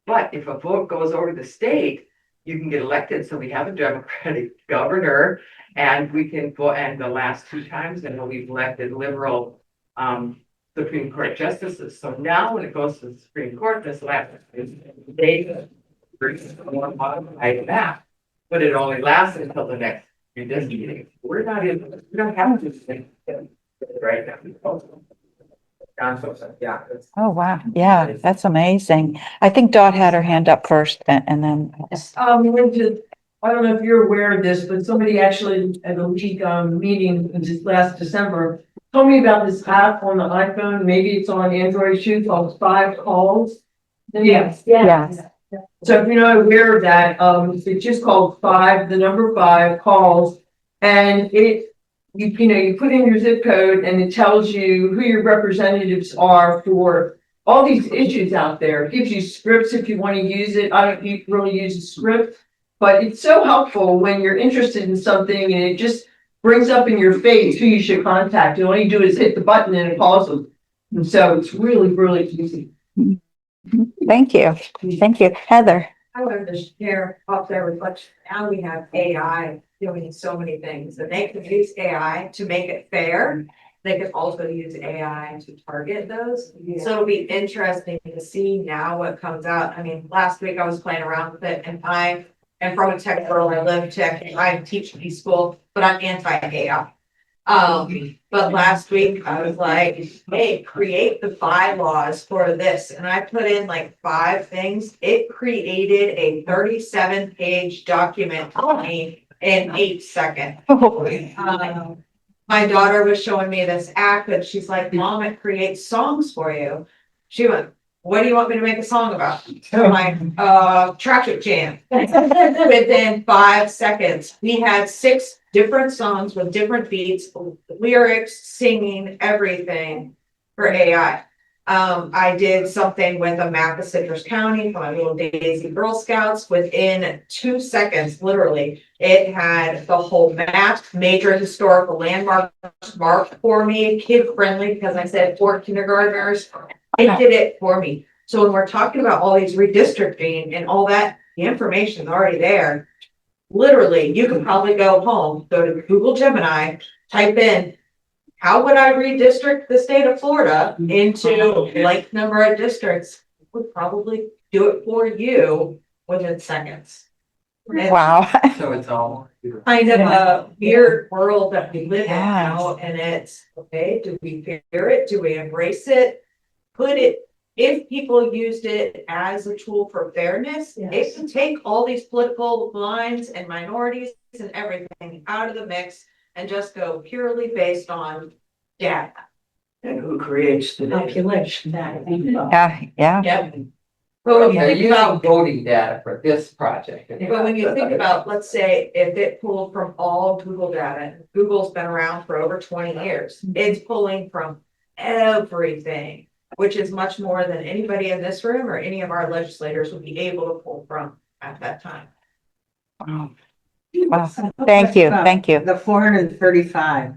But if a vote goes over the state, you can get elected. So we have a Democratic governor, and we can go. And the last 2 times, we've elected liberal Supreme Court justices. So now when it goes to the Supreme Court, this last they modified that, but it only lasts until the next redistricting. We don't have to think right now. Yeah. oh, wow, yeah, that's amazing. I think Dot had her hand up first, and then. Linda, I don't know if you're aware of this, but somebody actually at a league meeting just last December told me about this app on the iPhone. Maybe it's on Android too, called 5 Calls. Yes. So if you're not aware of that, it's just called 5, the number 5 Calls, and you put in your zip code, and it tells you who your representatives are for all these issues out there. It gives you scripts if you want to use it. I don't really use a script, but it's so helpful when you're interested in something, and it just brings up in your face who you should contact. All you do is hit the button and it calls them. And so it's really, really easy. Thank you, Heather. I wanted to share up there reflection. Now we have AI doing so many things, that they can use AI to make it fair. They can also use AI to target those. So it'll be interesting to see now what comes out. Last week I was playing around with it, and I am from a tech world. I live tech. I teach B school, but I'm anti-AI. But last week I was like, hey, create the bylaws for this. And I put in like 5 things. It created a 37-page document for me in 8 seconds. My daughter was showing me this app and she's like, Mom, it creates songs for you. She went, what do you want me to make a song about? I'm like, traffic jam. Within 5 seconds, we had 6 different songs with different beats, lyrics, singing, everything for AI. I did something with a map of Citrus County for my little Daisy Girl Scouts. Within 2 seconds, literally, it had the whole map, major historical landmarks marked for me, kid friendly, because I said for kindergartners. It did it for me. So when we're talking about all these redistricting and all that, the information is already there. Literally, you can probably go home, go to Google Gemini, type in, how would I redistrict the state of Florida into like number of districts? It would probably do it for you within seconds. And Wow. So it's all. kind of a weird world that we live in Yes. now, and it's, okay, do we fear it? Do we embrace it? Put it, if people used it as a tool for fairness, it can take all these political lines and minorities and everything out of the mix and just go purely based on data. And who creates the Population. Yeah, yeah. Yep. But when you They're think using about, voting data for this project. but when you think about, let's say, if it pulled from all Google data, Google's been around for over 20 years. It's pulling from everything, which is much more than anybody in this room or any of our legislators would be able to pull from at that time. Wow. Wow. Thank you, thank you. The 435.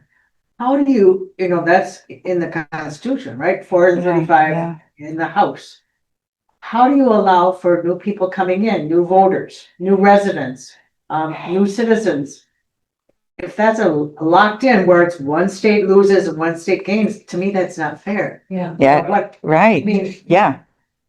How do you, that's in the Constitution, right? 435 Yeah. in the House. How do you allow for new people coming in, new voters, new residents, new citizens? If that's a locked in where it's one state loses and one state gains, to me, that's not fair. Yeah. Yeah, What, I right. mean, Yeah.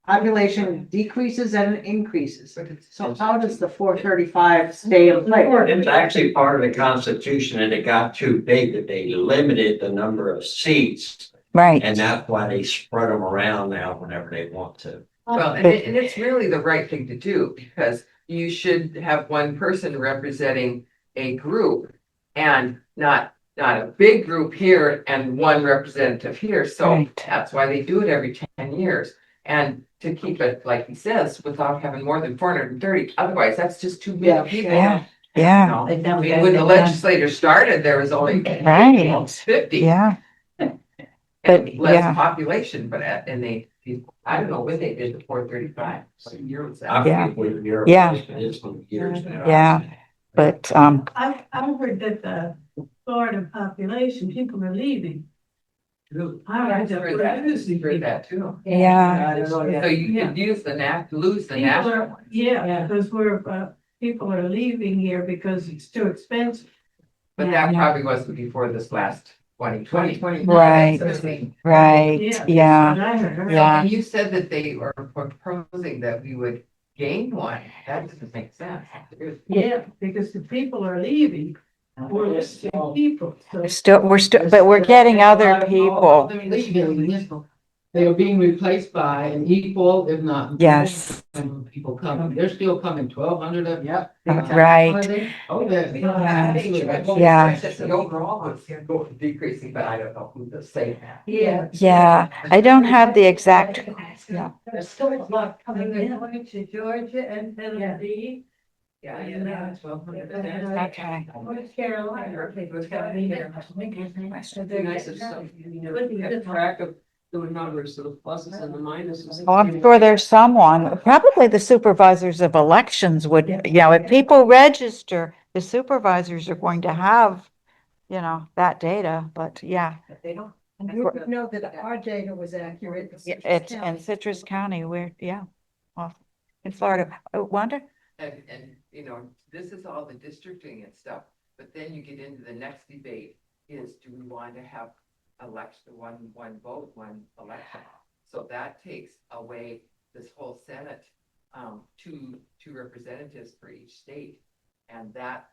population decreases and increases. So how does the 435 stay in place? It's actually part of the Constitution and it got too big that they limited the number of seats. Right. And that's why they spread them around now whenever they want to. Well, and it's really the right thing to do because you should have one person representing a group and not a big group here and one representative here. So Right. that's why they do it every 10 years. And to keep it, like he says, without having more than 430, otherwise that's just too Yeah. many people. Yeah. Yeah. No, I mean, when the legislature started, there was only Right. 50 Yeah. and But, less yeah. population, but and they, I don't know when they did the 435. What year was that? Yeah. Years now. Yeah. But, I've heard that the Florida population, people are leaving. I've heard that too. yeah. I don't know yet. So you could use lose the People national are, one. yeah, because people are leaving here because it's too expensive. But that probably wasn't before this last 2020. Right. Right. Yeah. Yeah. That's what I heard. Yeah. And you said that they were proposing that we would gain one. That doesn't make sense. Yeah, because the people are leaving. We're missing people, so. But we're getting other people. They are being replaced by an equal, if not. Yes. People coming, they're still coming, 1,200 of them. Yep. Right. Oh, yeah. Yeah. The overall was decreasing, but I don't know who to say that. Yeah. Yeah. I don't have the exact. Yeah. There's still a lot coming in. Going to Georgia and Tennessee. Yeah, And, that's well. Okay. North Carolina. Nice of stuff. Kept track of the numbers, so the pluses and the minuses. Oh, I'm sure there's someone, probably the supervisors of elections would, if people register, the supervisors are going to have, that data, but yeah. They don't. And you would know that our data was accurate. It's in Citrus County, off in Florida. Wanda? And this is all the districting and stuff, but then you get into the next debate is, do we want to have election, one vote, one election? So that takes away this whole Senate, two representatives for each state. And that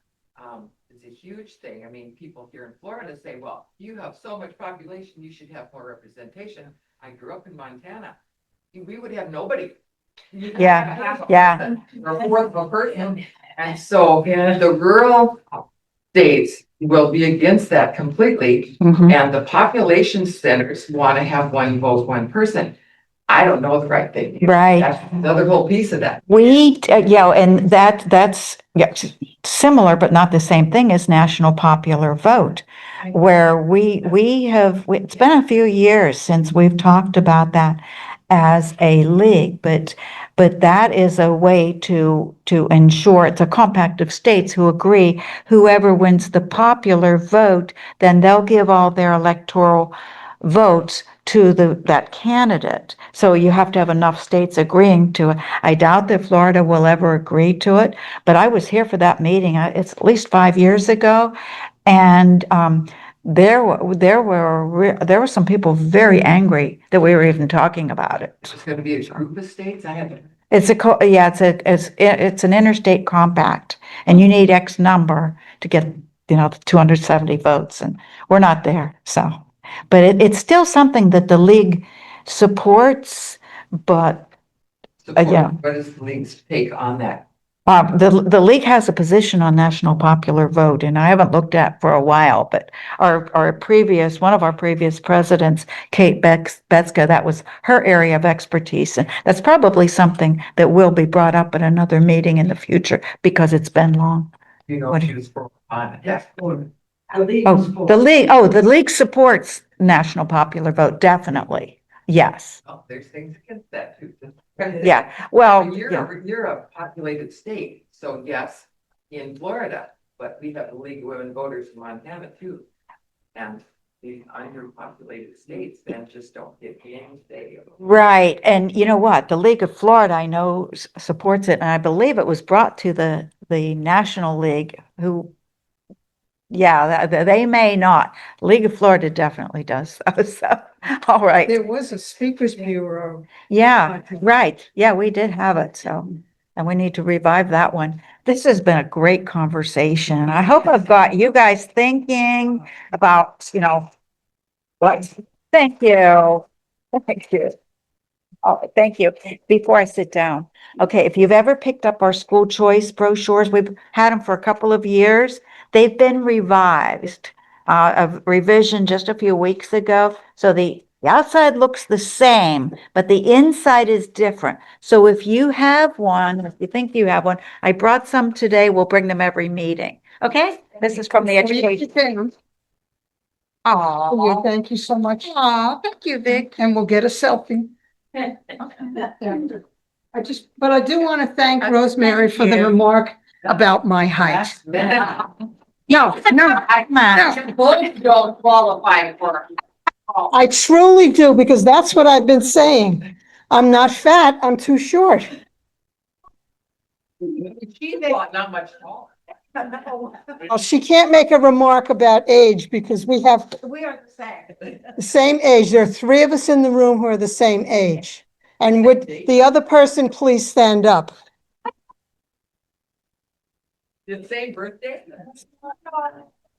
is a huge thing. I mean, people here in Florida say, well, you have so much population, you should have more representation. I grew up in Montana. We would have nobody. You'd Yeah, have half a yeah. person or a fourth of a person. And so the rural states will be against that completely. Mhm. And the population centers want to have one vote, one person. I don't know the right thing. Right. That's another whole piece of that. Yeah, and that's yeah, similar, but not the same thing as national popular vote, where it's been a few years since we've talked about that as a league, but that is a way to ensure it's a compact of states who agree whoever wins the popular vote, then they'll give all their electoral votes to that candidate. So you have to have enough states agreeing to it. I doubt that Florida will ever agree to it, but I was here for that meeting. It's at least 5 years ago. And there were some people very angry that we were even talking about it. It's going to be a group of states. I haven't. It's an interstate compact, and you need X number to get, the 270 votes, and we're not there, so. But it's still something that the league supports, but yeah. What is the league's take on that? The league has a position on national popular vote, and I haven't looked at for a while, but one of our previous presidents, Kate Betska, that was her area of expertise, and that's probably something that will be brought up at another meeting in the future because it's been long. What she was for on it. Yes. The league supports national popular vote, definitely. Yes. Oh, there's things against that too. Yeah. Well, You're a populated state, so yes, in Florida, but we have the League of Women Voters in Montana too. And the underpopulated states then just don't get any say. right. And you know what? The League of Florida, I know, supports it, and I believe it was brought to the National League, who, yeah, they may not. League of Florida definitely does. So, all right. There was a speakers bureau. Yeah, right. Yeah, we did have it, so, and we need to revive that one. This has been a great conversation. I hope I've got you guys thinking about, what, thank you. Thank you. Oh, thank you. Before I sit down, okay, if you've ever picked up our school choice brochures, we've had them for a couple of years. They've been revised, a revision just a few weeks ago. So the outside looks the same, but the inside is different. So if you have one, if you think you have one, I brought some today. We'll bring them every meeting. Okay? This is from the education. Oh, thank you so much. Aw, thank you, Vic. And we'll get a selfie. But I do want to thank Rosemary for the remark about my height. No, Both don't qualify for. I truly do, because that's what I've been saying. I'm not fat, I'm too short. She's not much taller. Well, she can't make a remark about age because we are the same age. There are three of us in the room who are the same age. And would the other person please stand up? The same birthday?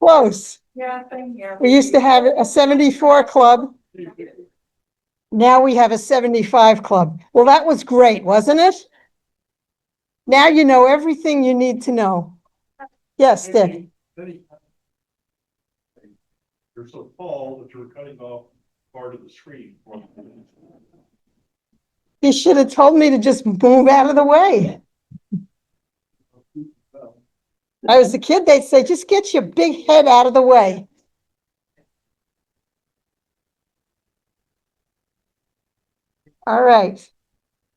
Close. Yeah, same here. We used to have a 74 club. Now we have a 75 club. Well, that was great, wasn't it? Now you know everything you need to know. Yes, Dick. You're so tall that you're cutting off part of the screen. You should have told me to just move out of the way. I was a kid, they'd say, just get your big head out of the way. All right.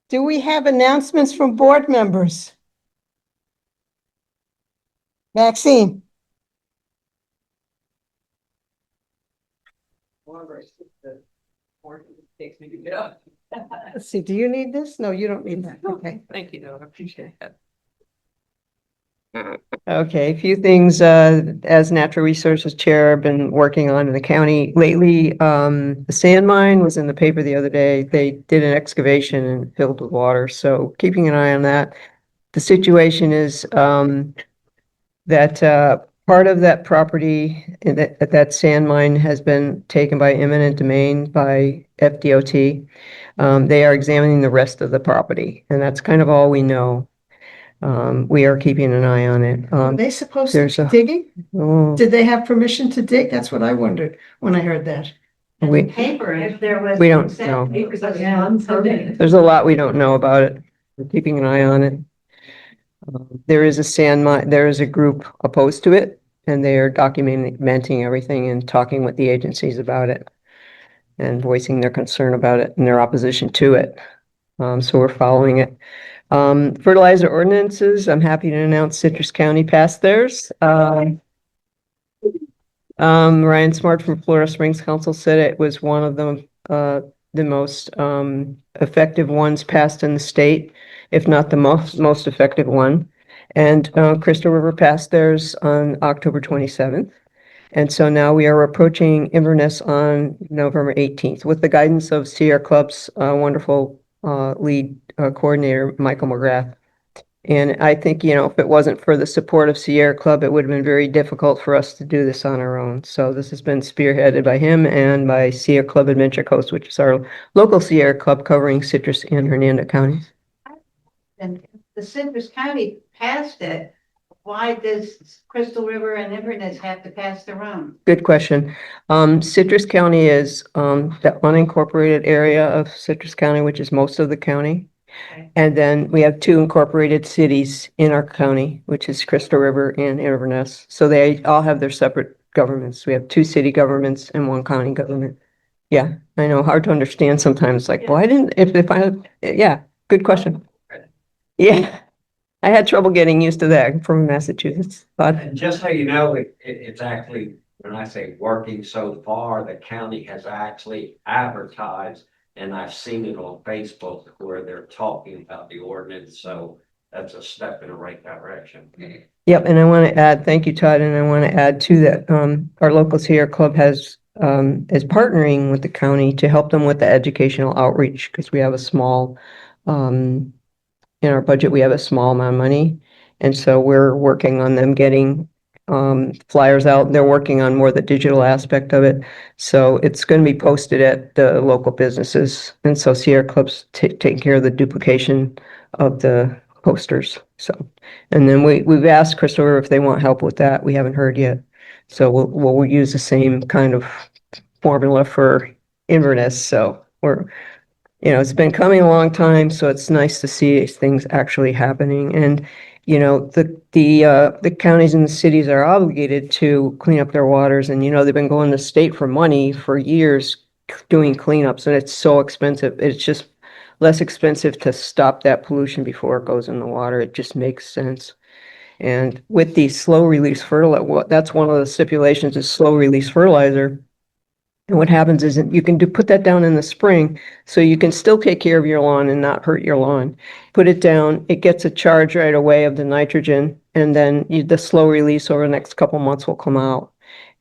Do we have announcements from board members? Maxine? Takes me to get up. Let's see, do you need this? No, you don't need that. Okay. Thank you, I appreciate that. Okay, a few things, as Natural Resources Chair, I've been working on in the county lately. The sand mine was in the paper the other day. They did an excavation and filled with water, so keeping an eye on that. The situation is, that, part of that property that sand mine has been taken by eminent domain by FDOT. They are examining the rest of the property, and that's kind of all we know. We are keeping an eye on it. Are they supposed to there's be a- digging? Oh, Did they have permission to dig? That's what I wondered when I heard that. we, Paper, if there was. we don't consent, know. because that's Yeah. non-permitted. There's a lot we don't know about it. We're keeping an eye on it. There is a sand mine, there is a group opposed to it, and they are documenting everything and talking with the agencies about it and voicing their concern about it and their opposition to it. So we're following it. Fertilizer ordinances, I'm happy to announce Citrus County passed theirs. Ryan Smart from Florida Springs Council said it was one of the most effective ones passed in the state, if not the most effective one. And Crystal River passed theirs on October 27th. And so now we are approaching Inverness on November 18th with the guidance of Sierra Club's wonderful lead coordinator, Michael McGrath. And I think, if it wasn't for the support of Sierra Club, it would have been very difficult for us to do this on our own. So this has been spearheaded by him and by Sierra Club Adventure Coast, which is our local Sierra Club covering Citrus and Hernando counties. And the Citrus County passed it. Why does Crystal River and Inverness have to pass their own? Good question. Citrus County is the unincorporated area of Citrus County, which is most of the county. Okay. And then we have two incorporated cities in our county, which is Crystal River and Inverness. So they all have their separate governments. We have two city governments and one county government. Yeah, I know, hard to understand sometimes, like, why didn't, yeah, good question. Yeah, I had trouble getting used to that from Massachusetts, but And just so you know, it's actually, when I say working so far, the county has actually advertised, and I've seen it on Facebook where they're talking about the ordinance, so that's a step in the right direction. yep, and I want to add, thank you, Todd, and I want to add too that our local Sierra Club is partnering with the county to help them with the educational outreach because we have a small in our budget, we have a small amount of money. And so we're working on them getting flyers out. They're working on more the digital aspect of it. So it's going to be posted at the local businesses. And so Sierra Club's taking care of the duplication of the posters. So, and then we've asked Crystal River if they want help with that. We haven't heard yet. So we'll use the same kind of formula for Inverness. So it's been coming a long time, so it's nice to see things actually happening. And, the counties and the cities are obligated to clean up their waters. And, they've been going to state for money for years doing cleanups, and it's so expensive. It's just less expensive to stop that pollution before it goes in the water. It just makes sense. And with the slow release fertilizer, that's one of the stipulations is slow release fertilizer. And what happens is that you can put that down in the spring, so you can still take care of your lawn and not hurt your lawn. Put it down, it gets a charge right away of the nitrogen, and then the slow release over the next couple months will come out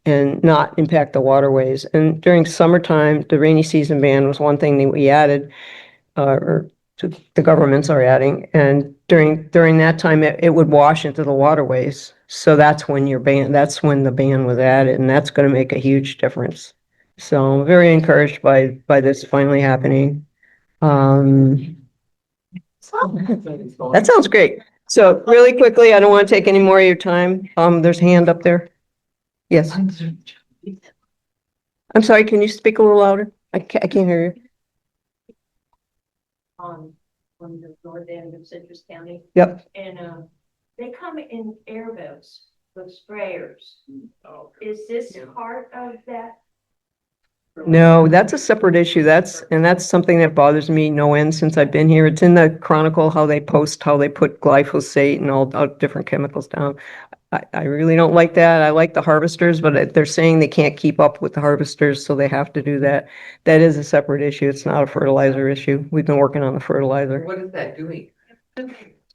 and not impact the waterways. And during summertime, the rainy season ban was one thing that we added, or the governments are adding. And during that time, it would wash into the waterways. So that's when that's when the ban was added, and that's going to make a huge difference. So I'm very encouraged by this finally happening. That sounds great. So really quickly, I don't want to take any more of your time. There's a hand up there. Yes. I'm sorry, can you speak a little louder? I can't hear you. On the north end of Citrus County. Yep. And, they come in airboats with sprayers. Is this part of that? No, that's a separate issue. That's something that bothers me no end since I've been here. It's in the Chronicle, how they put glyphosate and all different chemicals down. I really don't like that. I like the harvesters, but they're saying they can't keep up with the harvesters, so they have to do that. That is a separate issue. It's not a fertilizer issue. We've been working on the fertilizer. What is that doing?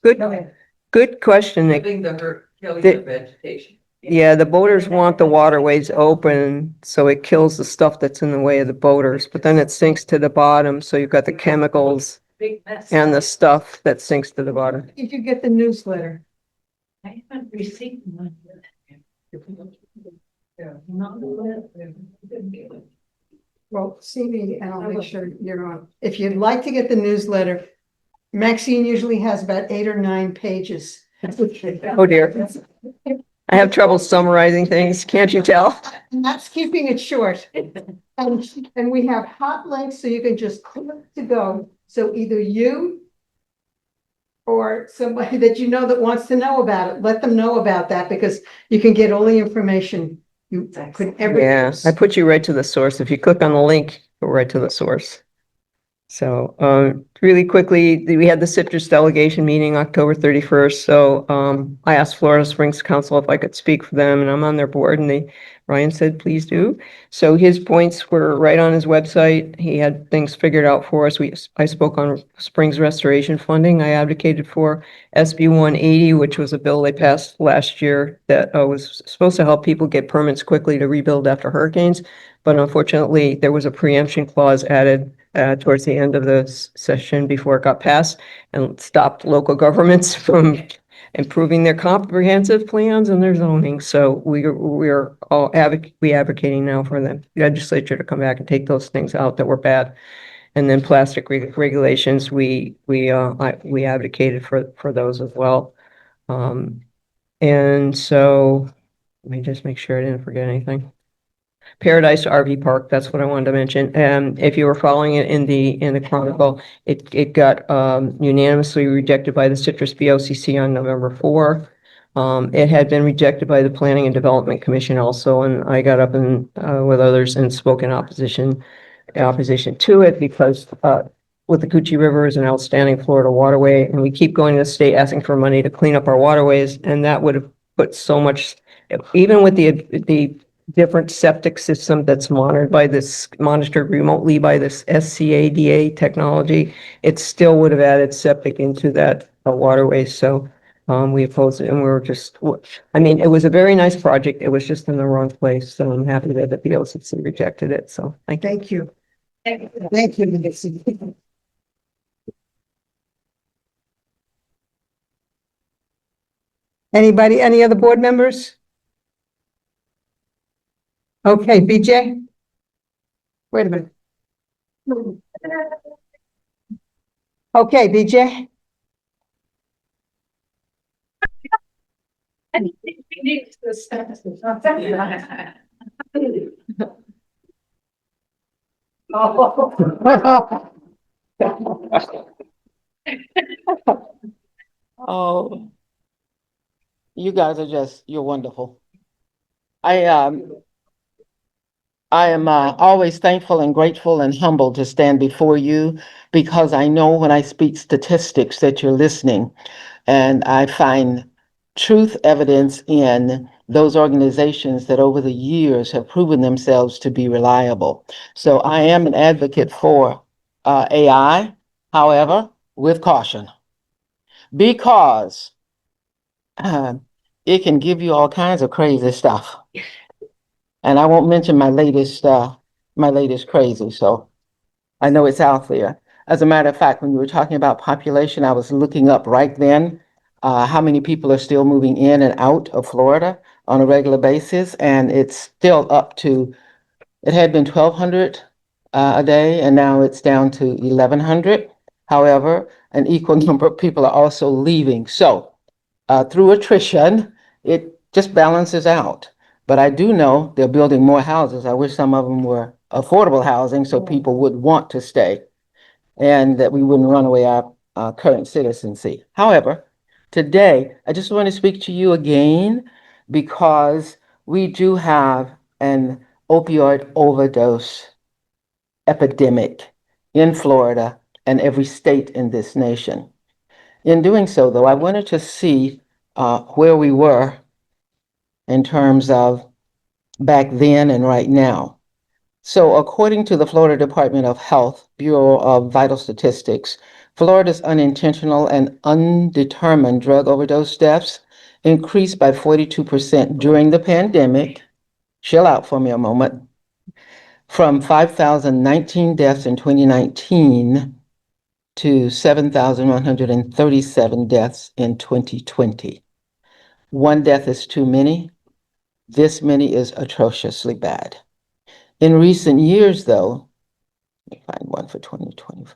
Good question. Killing the vegetation. Yeah, the boaters want the waterways open, so it kills the stuff that's in the way of the boaters, but then it sinks to the bottom, so you've got the chemicals Big mess. and the stuff that sinks to the bottom. Did you get the newsletter? I haven't received one yet. Well, see me and I'll make sure you're on. If you'd like to get the newsletter, Maxine usually has about 8 or 9 pages. Oh dear. I have trouble summarizing things, can't you tell? And that's keeping it short. And we have hot links so you can just click to go. So either you or somebody that you know that wants to know about it, let them know about that because you can get all the information you could ever Yeah, use. I put you right to the source. If you click on the link, go right to the source. So, really quickly, we had the citrus delegation meeting October 31st. So, I asked Florida Springs Council if I could speak for them and I'm on their board and Ryan said, please do. So his points were right on his website. He had things figured out for us. I spoke on Springs restoration funding. I advocated for SB 180, which was a bill they passed last year that was supposed to help people get permits quickly to rebuild after hurricanes. But unfortunately, there was a preemption clause added towards the end of the session before it got passed and stopped local governments from improving their comprehensive plans and their zoning. So we're all advocating now for the legislature to come back and take those things out that were bad. And then plastic regulations, we advocated for those as well. And so let me just make sure I didn't forget anything. Paradise RV Park, that's what I wanted to mention. If you were following it in the Chronicle, it got unanimously rejected by the Citrus BOCC on November 4. It had been rejected by the Planning and Development Commission also, and I got up and with others and spoke in opposition to it because with the Coochie River is an outstanding Florida waterway, and we keep going to the state asking for money to clean up our waterways, and that would have put so much, even with the different septic system that's monitored remotely by this SCADA technology, it still would have added septic into that waterway. So we opposed it, and we were just, I mean, it was a very nice project. It was just in the wrong place. So I'm happy that the BOCC rejected it. So thank you. Thank you, Nancy. Anybody, any other board members? Okay, BJ? Wait a minute. Okay, BJ? Oh, you guys are you're wonderful. I am always thankful and grateful and humbled to stand before you because I know when I speak statistics that you're listening, and I find truth evidence in those organizations that over the years have proven themselves to be reliable. So I am an advocate for AI, however, with caution, because it can give you all kinds of crazy stuff. And I won't mention my latest crazy. So I know it's out there. As a matter of fact, when you were talking about population, I was looking up right then how many people are still moving in and out of Florida on a regular basis. And it's still up to, it had been 1,200 a day, and now it's down to 1,100. However, an equal number of people are also leaving. So through attrition, it just balances out. But I do know they're building more houses. I wish some of them were affordable housing so people would want to stay and that we wouldn't run away our current citizenry. However, today, I just want to speak to you again because we do have an opioid overdose epidemic in Florida and every state in this nation. In doing so, though, I wanted to see where we were in terms of back then and right now. So according to the Florida Department of Health Bureau of Vital Statistics, Florida's unintentional and undetermined drug overdose deaths increased by 42% during the pandemic. Chill out for me a moment. From 5,019 deaths in 2019 to 7,137 deaths in 2020. one death is too many. This many is atrociously bad. In recent years, though, let me find one for 2025.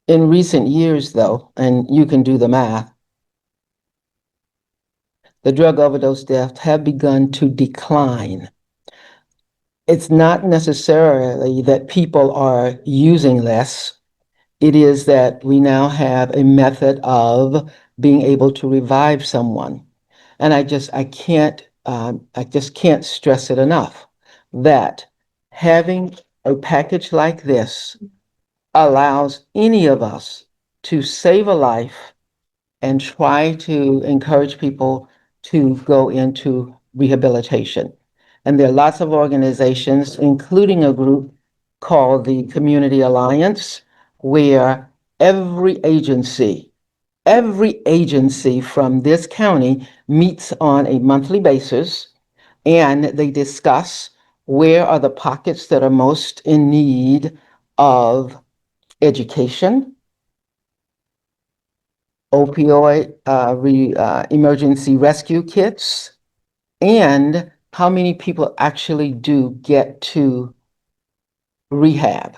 In recent years, though, and you can do the math, the drug overdose deaths have begun to decline. It's not necessarily that people are using less. It is that we now have a method of being able to revive someone. And I just can't stress it enough that having a package like this allows any of us to save a life and try to encourage people to go into rehabilitation. And there are lots of organizations, including a group called the Community Alliance, where every agency from this county meets on a monthly basis, and they discuss where are the pockets that are most in need of education, opioid emergency rescue kits, and how many people actually do get to rehab.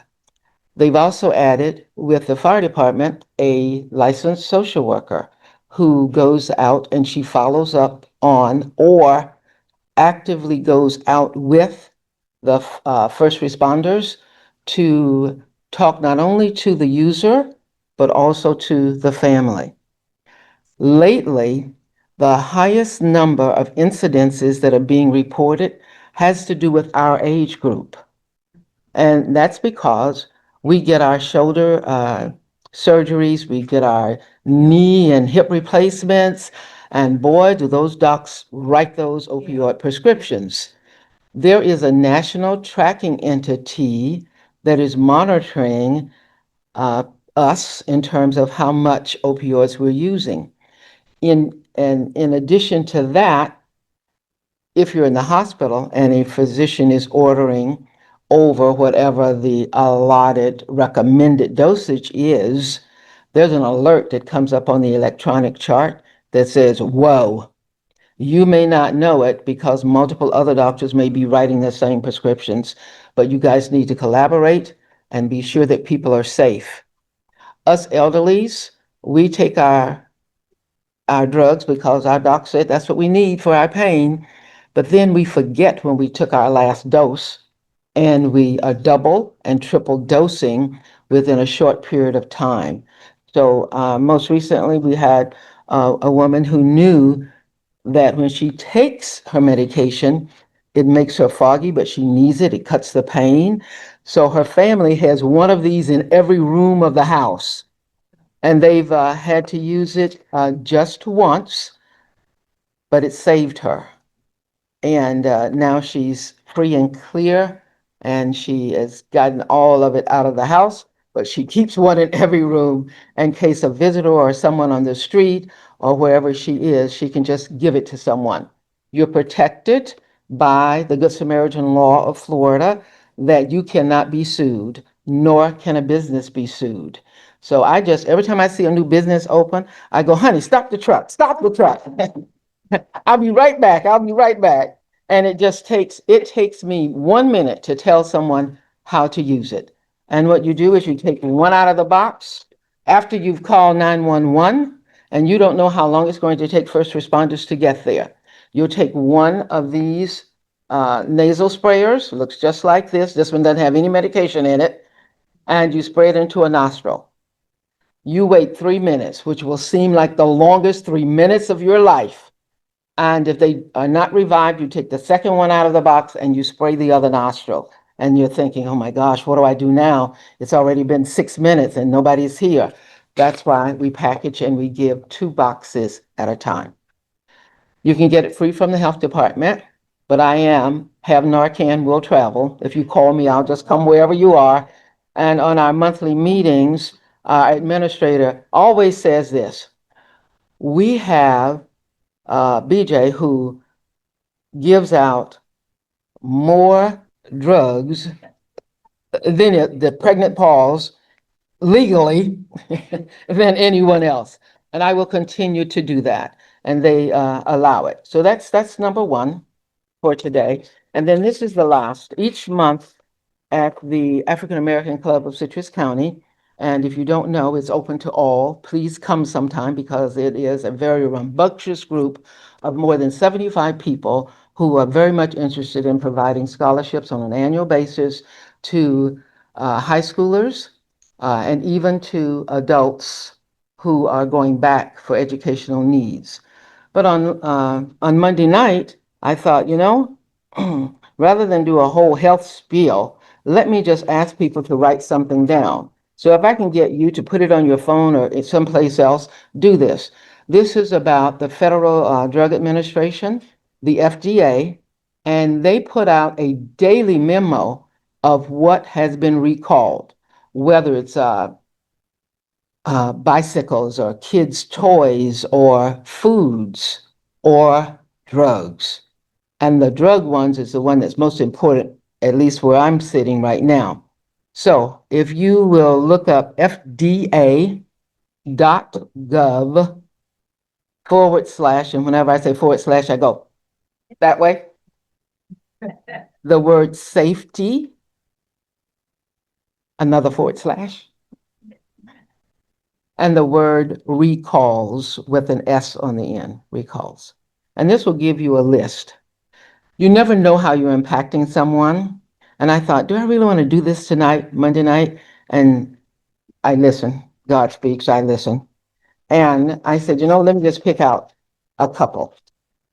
They've also added, with the fire department, a licensed social worker who goes out and she follows up on or actively goes out with the first responders to talk not only to the user, but also to the family. Lately, the highest number of incidences that are being reported has to do with our age group. And that's because we get our shoulder surgeries, we get our knee and hip replacements, and boy, do those docs write those opioid prescriptions. There is a national tracking entity that is monitoring us in terms of how much opioids we're using. In addition to that, if you're in the hospital and a physician is ordering over whatever the allotted recommended dosage is, there's an alert that comes up on the electronic chart that says, whoa, you may not know it because multiple other doctors may be writing the same prescriptions, but you guys need to collaborate and be sure that people are safe. Us elderlies, we take our drugs because our doc said that's what we need for our pain, but then we forget when we took our last dose, and we are double and triple dosing within a short period of time. So most recently, we had a woman who knew that when she takes her medication, it makes her foggy, but she needs it. It cuts the pain. So her family has one of these in every room of the house. And they've had to use it just once, but it saved her. And now she's free and clear, and she has gotten all of it out of the house, but she keeps one in every room in case a visitor or someone on the street or wherever she is, she can just give it to someone. You're protected by the Good Samaritan law of Florida that you cannot be sued, nor can a business be sued. So every time I see a new business open, I go, honey, stop the truck, stop the truck. I'll be right back. I'll be right back. And it takes me 1 minute to tell someone how to use it. And what you do is you take one out of the box after you've called 911, and you don't know how long it's going to take first responders to get there. You'll take one of these nasal sprayers, looks just like this. This one doesn't have any medication in it, and you spray it into a nostril. You wait 3 minutes, which will seem like the longest 3 minutes of your life. And if they are not revived, you take the second one out of the box and you spray the other nostril. And you're thinking, oh my gosh, what do I do now? It's already been 6 minutes and nobody's here. That's why we package and we give 2 boxes at a time. You can get it free from the health department, but have Narcan, will travel. If you call me, I'll just come wherever you are. And on our monthly meetings, our administrator always says this: we have BJ, who gives out more drugs than the pregnant pause legally than anyone else. And I will continue to do that. And they allow it. So that's number one for today. And then this is the last. Each month at the African American Club of Citrus County, and if you don't know, it's open to all. Please come sometime because it is a very rambunctious group of more than 75 people who are very much interested in providing scholarships on an annual basis to high schoolers and even to adults who are going back for educational needs. But on Monday night, I thought, rather than do a whole health spiel, let me just ask people to write something down. So if I can get you to put it on your phone or someplace else, do this. This is about the Federal Drug Administration, the FDA, and they put out a daily memo of what has been recalled, whether it's bicycles or kids' toys or foods or drugs. And the drug ones is the one that's most important, at least where I'm sitting right now. So if you will look up fda.gov/, and whenever I say /, I go that way. The word safety, another /, and the word recalls with an S on the end, recalls. And this will give you a list. You never know how you're impacting someone. And I thought, do I really want to do this tonight, Monday night? And I listen. God speaks, I listen. And I said, let me just pick out a couple.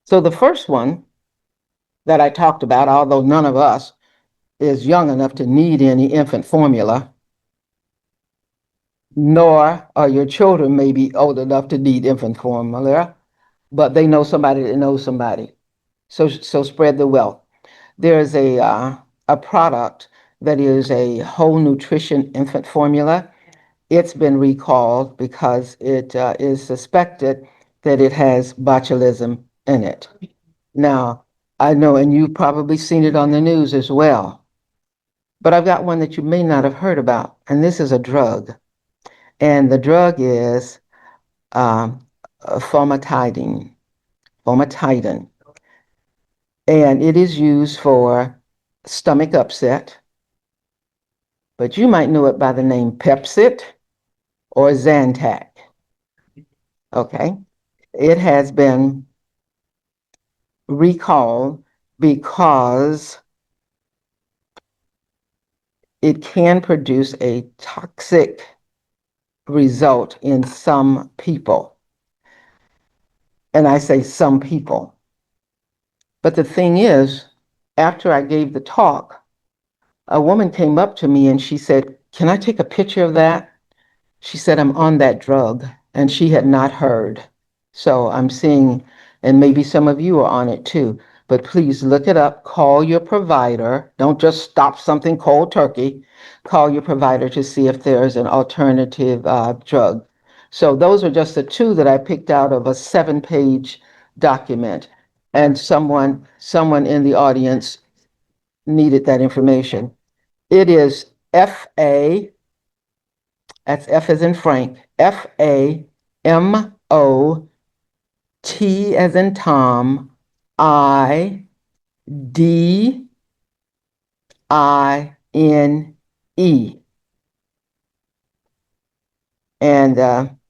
So the first one that I talked about, although none of us is young enough to need any infant formula, nor are your children maybe old enough to need infant formula, but they know somebody that knows somebody. So spread the wealth. There's a product that is a whole nutrition infant formula. It's been recalled because it is suspected that it has botulism in it. Now, I know, and you've probably seen it on the news as well, but I've got one that you may not have heard about, and this is a drug. And the drug is famotidine, and it is used for stomach upset, but you might know it by the name Pepcid or Zantac. Okay, it has been recalled because it can produce a toxic result in some people. And I say some people. But the thing is, after I gave the talk, a woman came up to me and she said, "Can I take a picture of that?" She said, "I'm on that drug," and she had not heard. So I'm seeing, and maybe some of you are on it too, but please look it up, call your provider. Don't just stop something cold turkey. Call your provider to see if there's an alternative drug. So those are just the two that I picked out of a 7-page document. And someone in the audience needed that information. It is FA, that's F as in Frank, FAMOT as in Tom, IDINE, and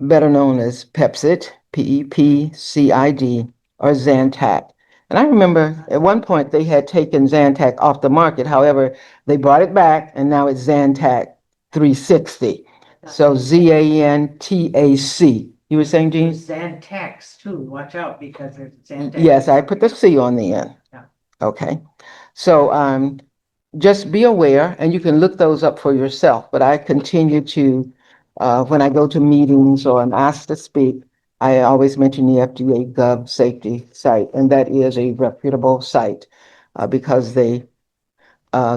better known as Pepcid, PEPCID, or Zantac. And I remember at one point they had taken Zantac off the market. However, they brought it back, and now it's Zantac 360. So ZANTAC. You were saying, Jean? Zantax too, watch out because there's Zantax. Yes, I put the C on the end. Yeah. Okay. So just be aware, and you can look those up for yourself. But I continue to, when I go to meetings or I'm asked to speak, I always mention the FDA Gov Safety site, and that is a reputable site because they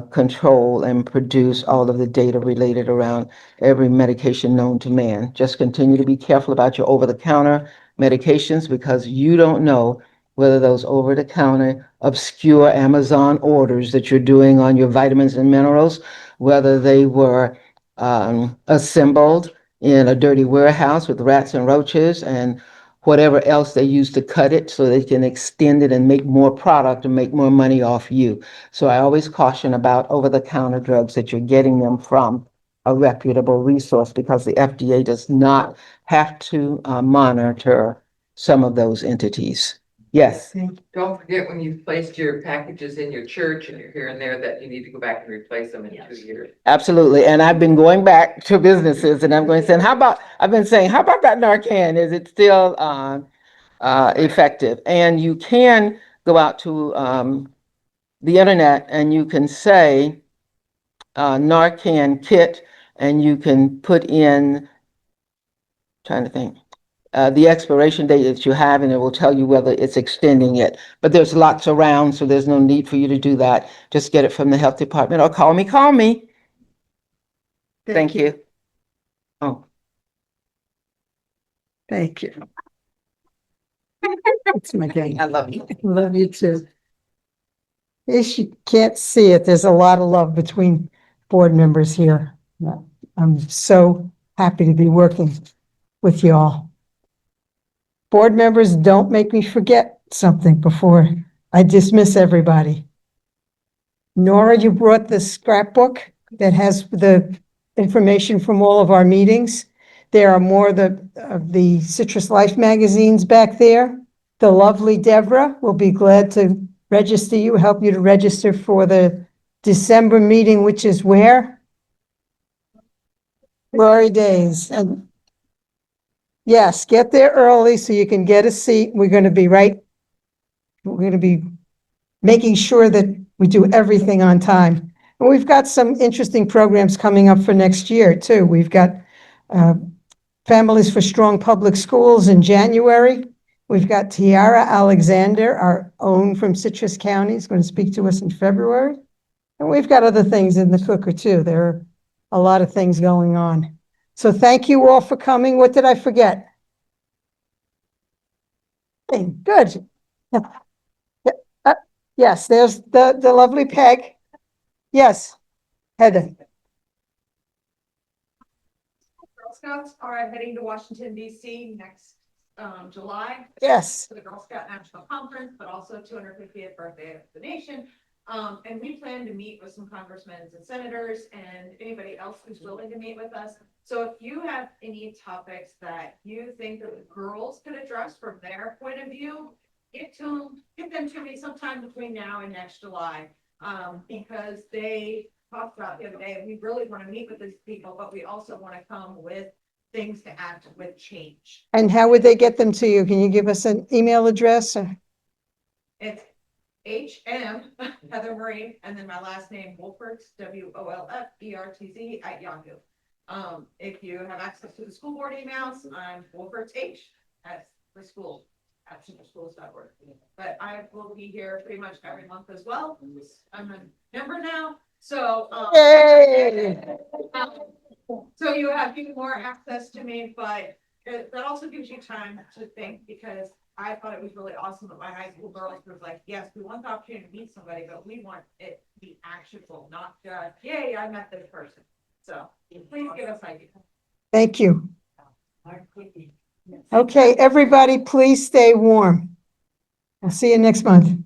control and produce all of the data related around every medication known to man. Just continue to be careful about your over-the-counter medications because you don't know whether those over-the-counter obscure Amazon orders that you're doing on your vitamins and minerals, whether they were assembled in a dirty warehouse with rats and roaches and whatever else they use to cut it so they can extend it and make more product and make more money off you. So I always caution about over-the-counter drugs that you're getting them from a reputable resource because the FDA does not have to monitor some of those entities. Yes. Don't forget when you've placed your packages in your church and you're here and there that you need to go back and replace them in 2 years. Absolutely. And I've been going back to businesses and I'm going to say, I've been saying, how about that Narcan? Is it still effective? And you can go out to the internet and you can say Narcan kit and you can put in, trying to think, the expiration date that you have, and it will tell you whether it's extending it. But there's lots around, so there's no need for you to do that. Just get it from the health department or call me. Thank you. Oh. Thank you. It's my game. I love you. Love you too. If you can't see it, there's a lot of love between board members here. I'm so happy to be working with y'all. Board members, don't make me forget something before I dismiss everybody. Nora, you brought the scrapbook that has the information from all of our meetings. There are more of the Citrus Life magazines back there. The lovely Deborah will be glad to register you, help you to register for the December meeting, which is where? Glory Days. And yes, get there early so you can get a seat. We're going to be making sure that we do everything on time. And we've got some interesting programs coming up for next year too. We've got Families for Strong Public Schools in January. We've got Tiara Alexander, our own from Citrus County, is going to speak to us in February. And we've got other things in the cooker too. There are a lot of things going on. So thank you all for coming. What did I forget? Hey, good. Yes, there's the lovely Peg. Yes, Heather. Girl Scouts are heading to Washington DC next July. Yes. For the Girl Scout National Conference, but also 250th birthday of the nation. And we plan to meet with some congressmen and senators and anybody else who's willing to meet with us. So if you have any topics that you think that the girls could address from their point of view, get them to me sometime between now and next July. Because they talked about the other day, we really want to meet with these people, but we also want to come with things to act with change. And how would they get them to you? Can you give us an email address? It's HM Heather Marie, and then my last name Wolferts, WOLFERTZ @Yahoo. If you have access to the school board emails, I'm Wolferts H at the school. @schools.org. But I will be here pretty much every month as well. I'm a member now, so so you have even more access to me, but that also gives you time to think, because I thought it was really awesome that my high school girls was like, yes, we want the opportunity to meet somebody, but we want it to be actionable, not just, yay, I met this person. So please give us ideas. Thank you. Okay, everybody, please stay warm. I'll see you next month.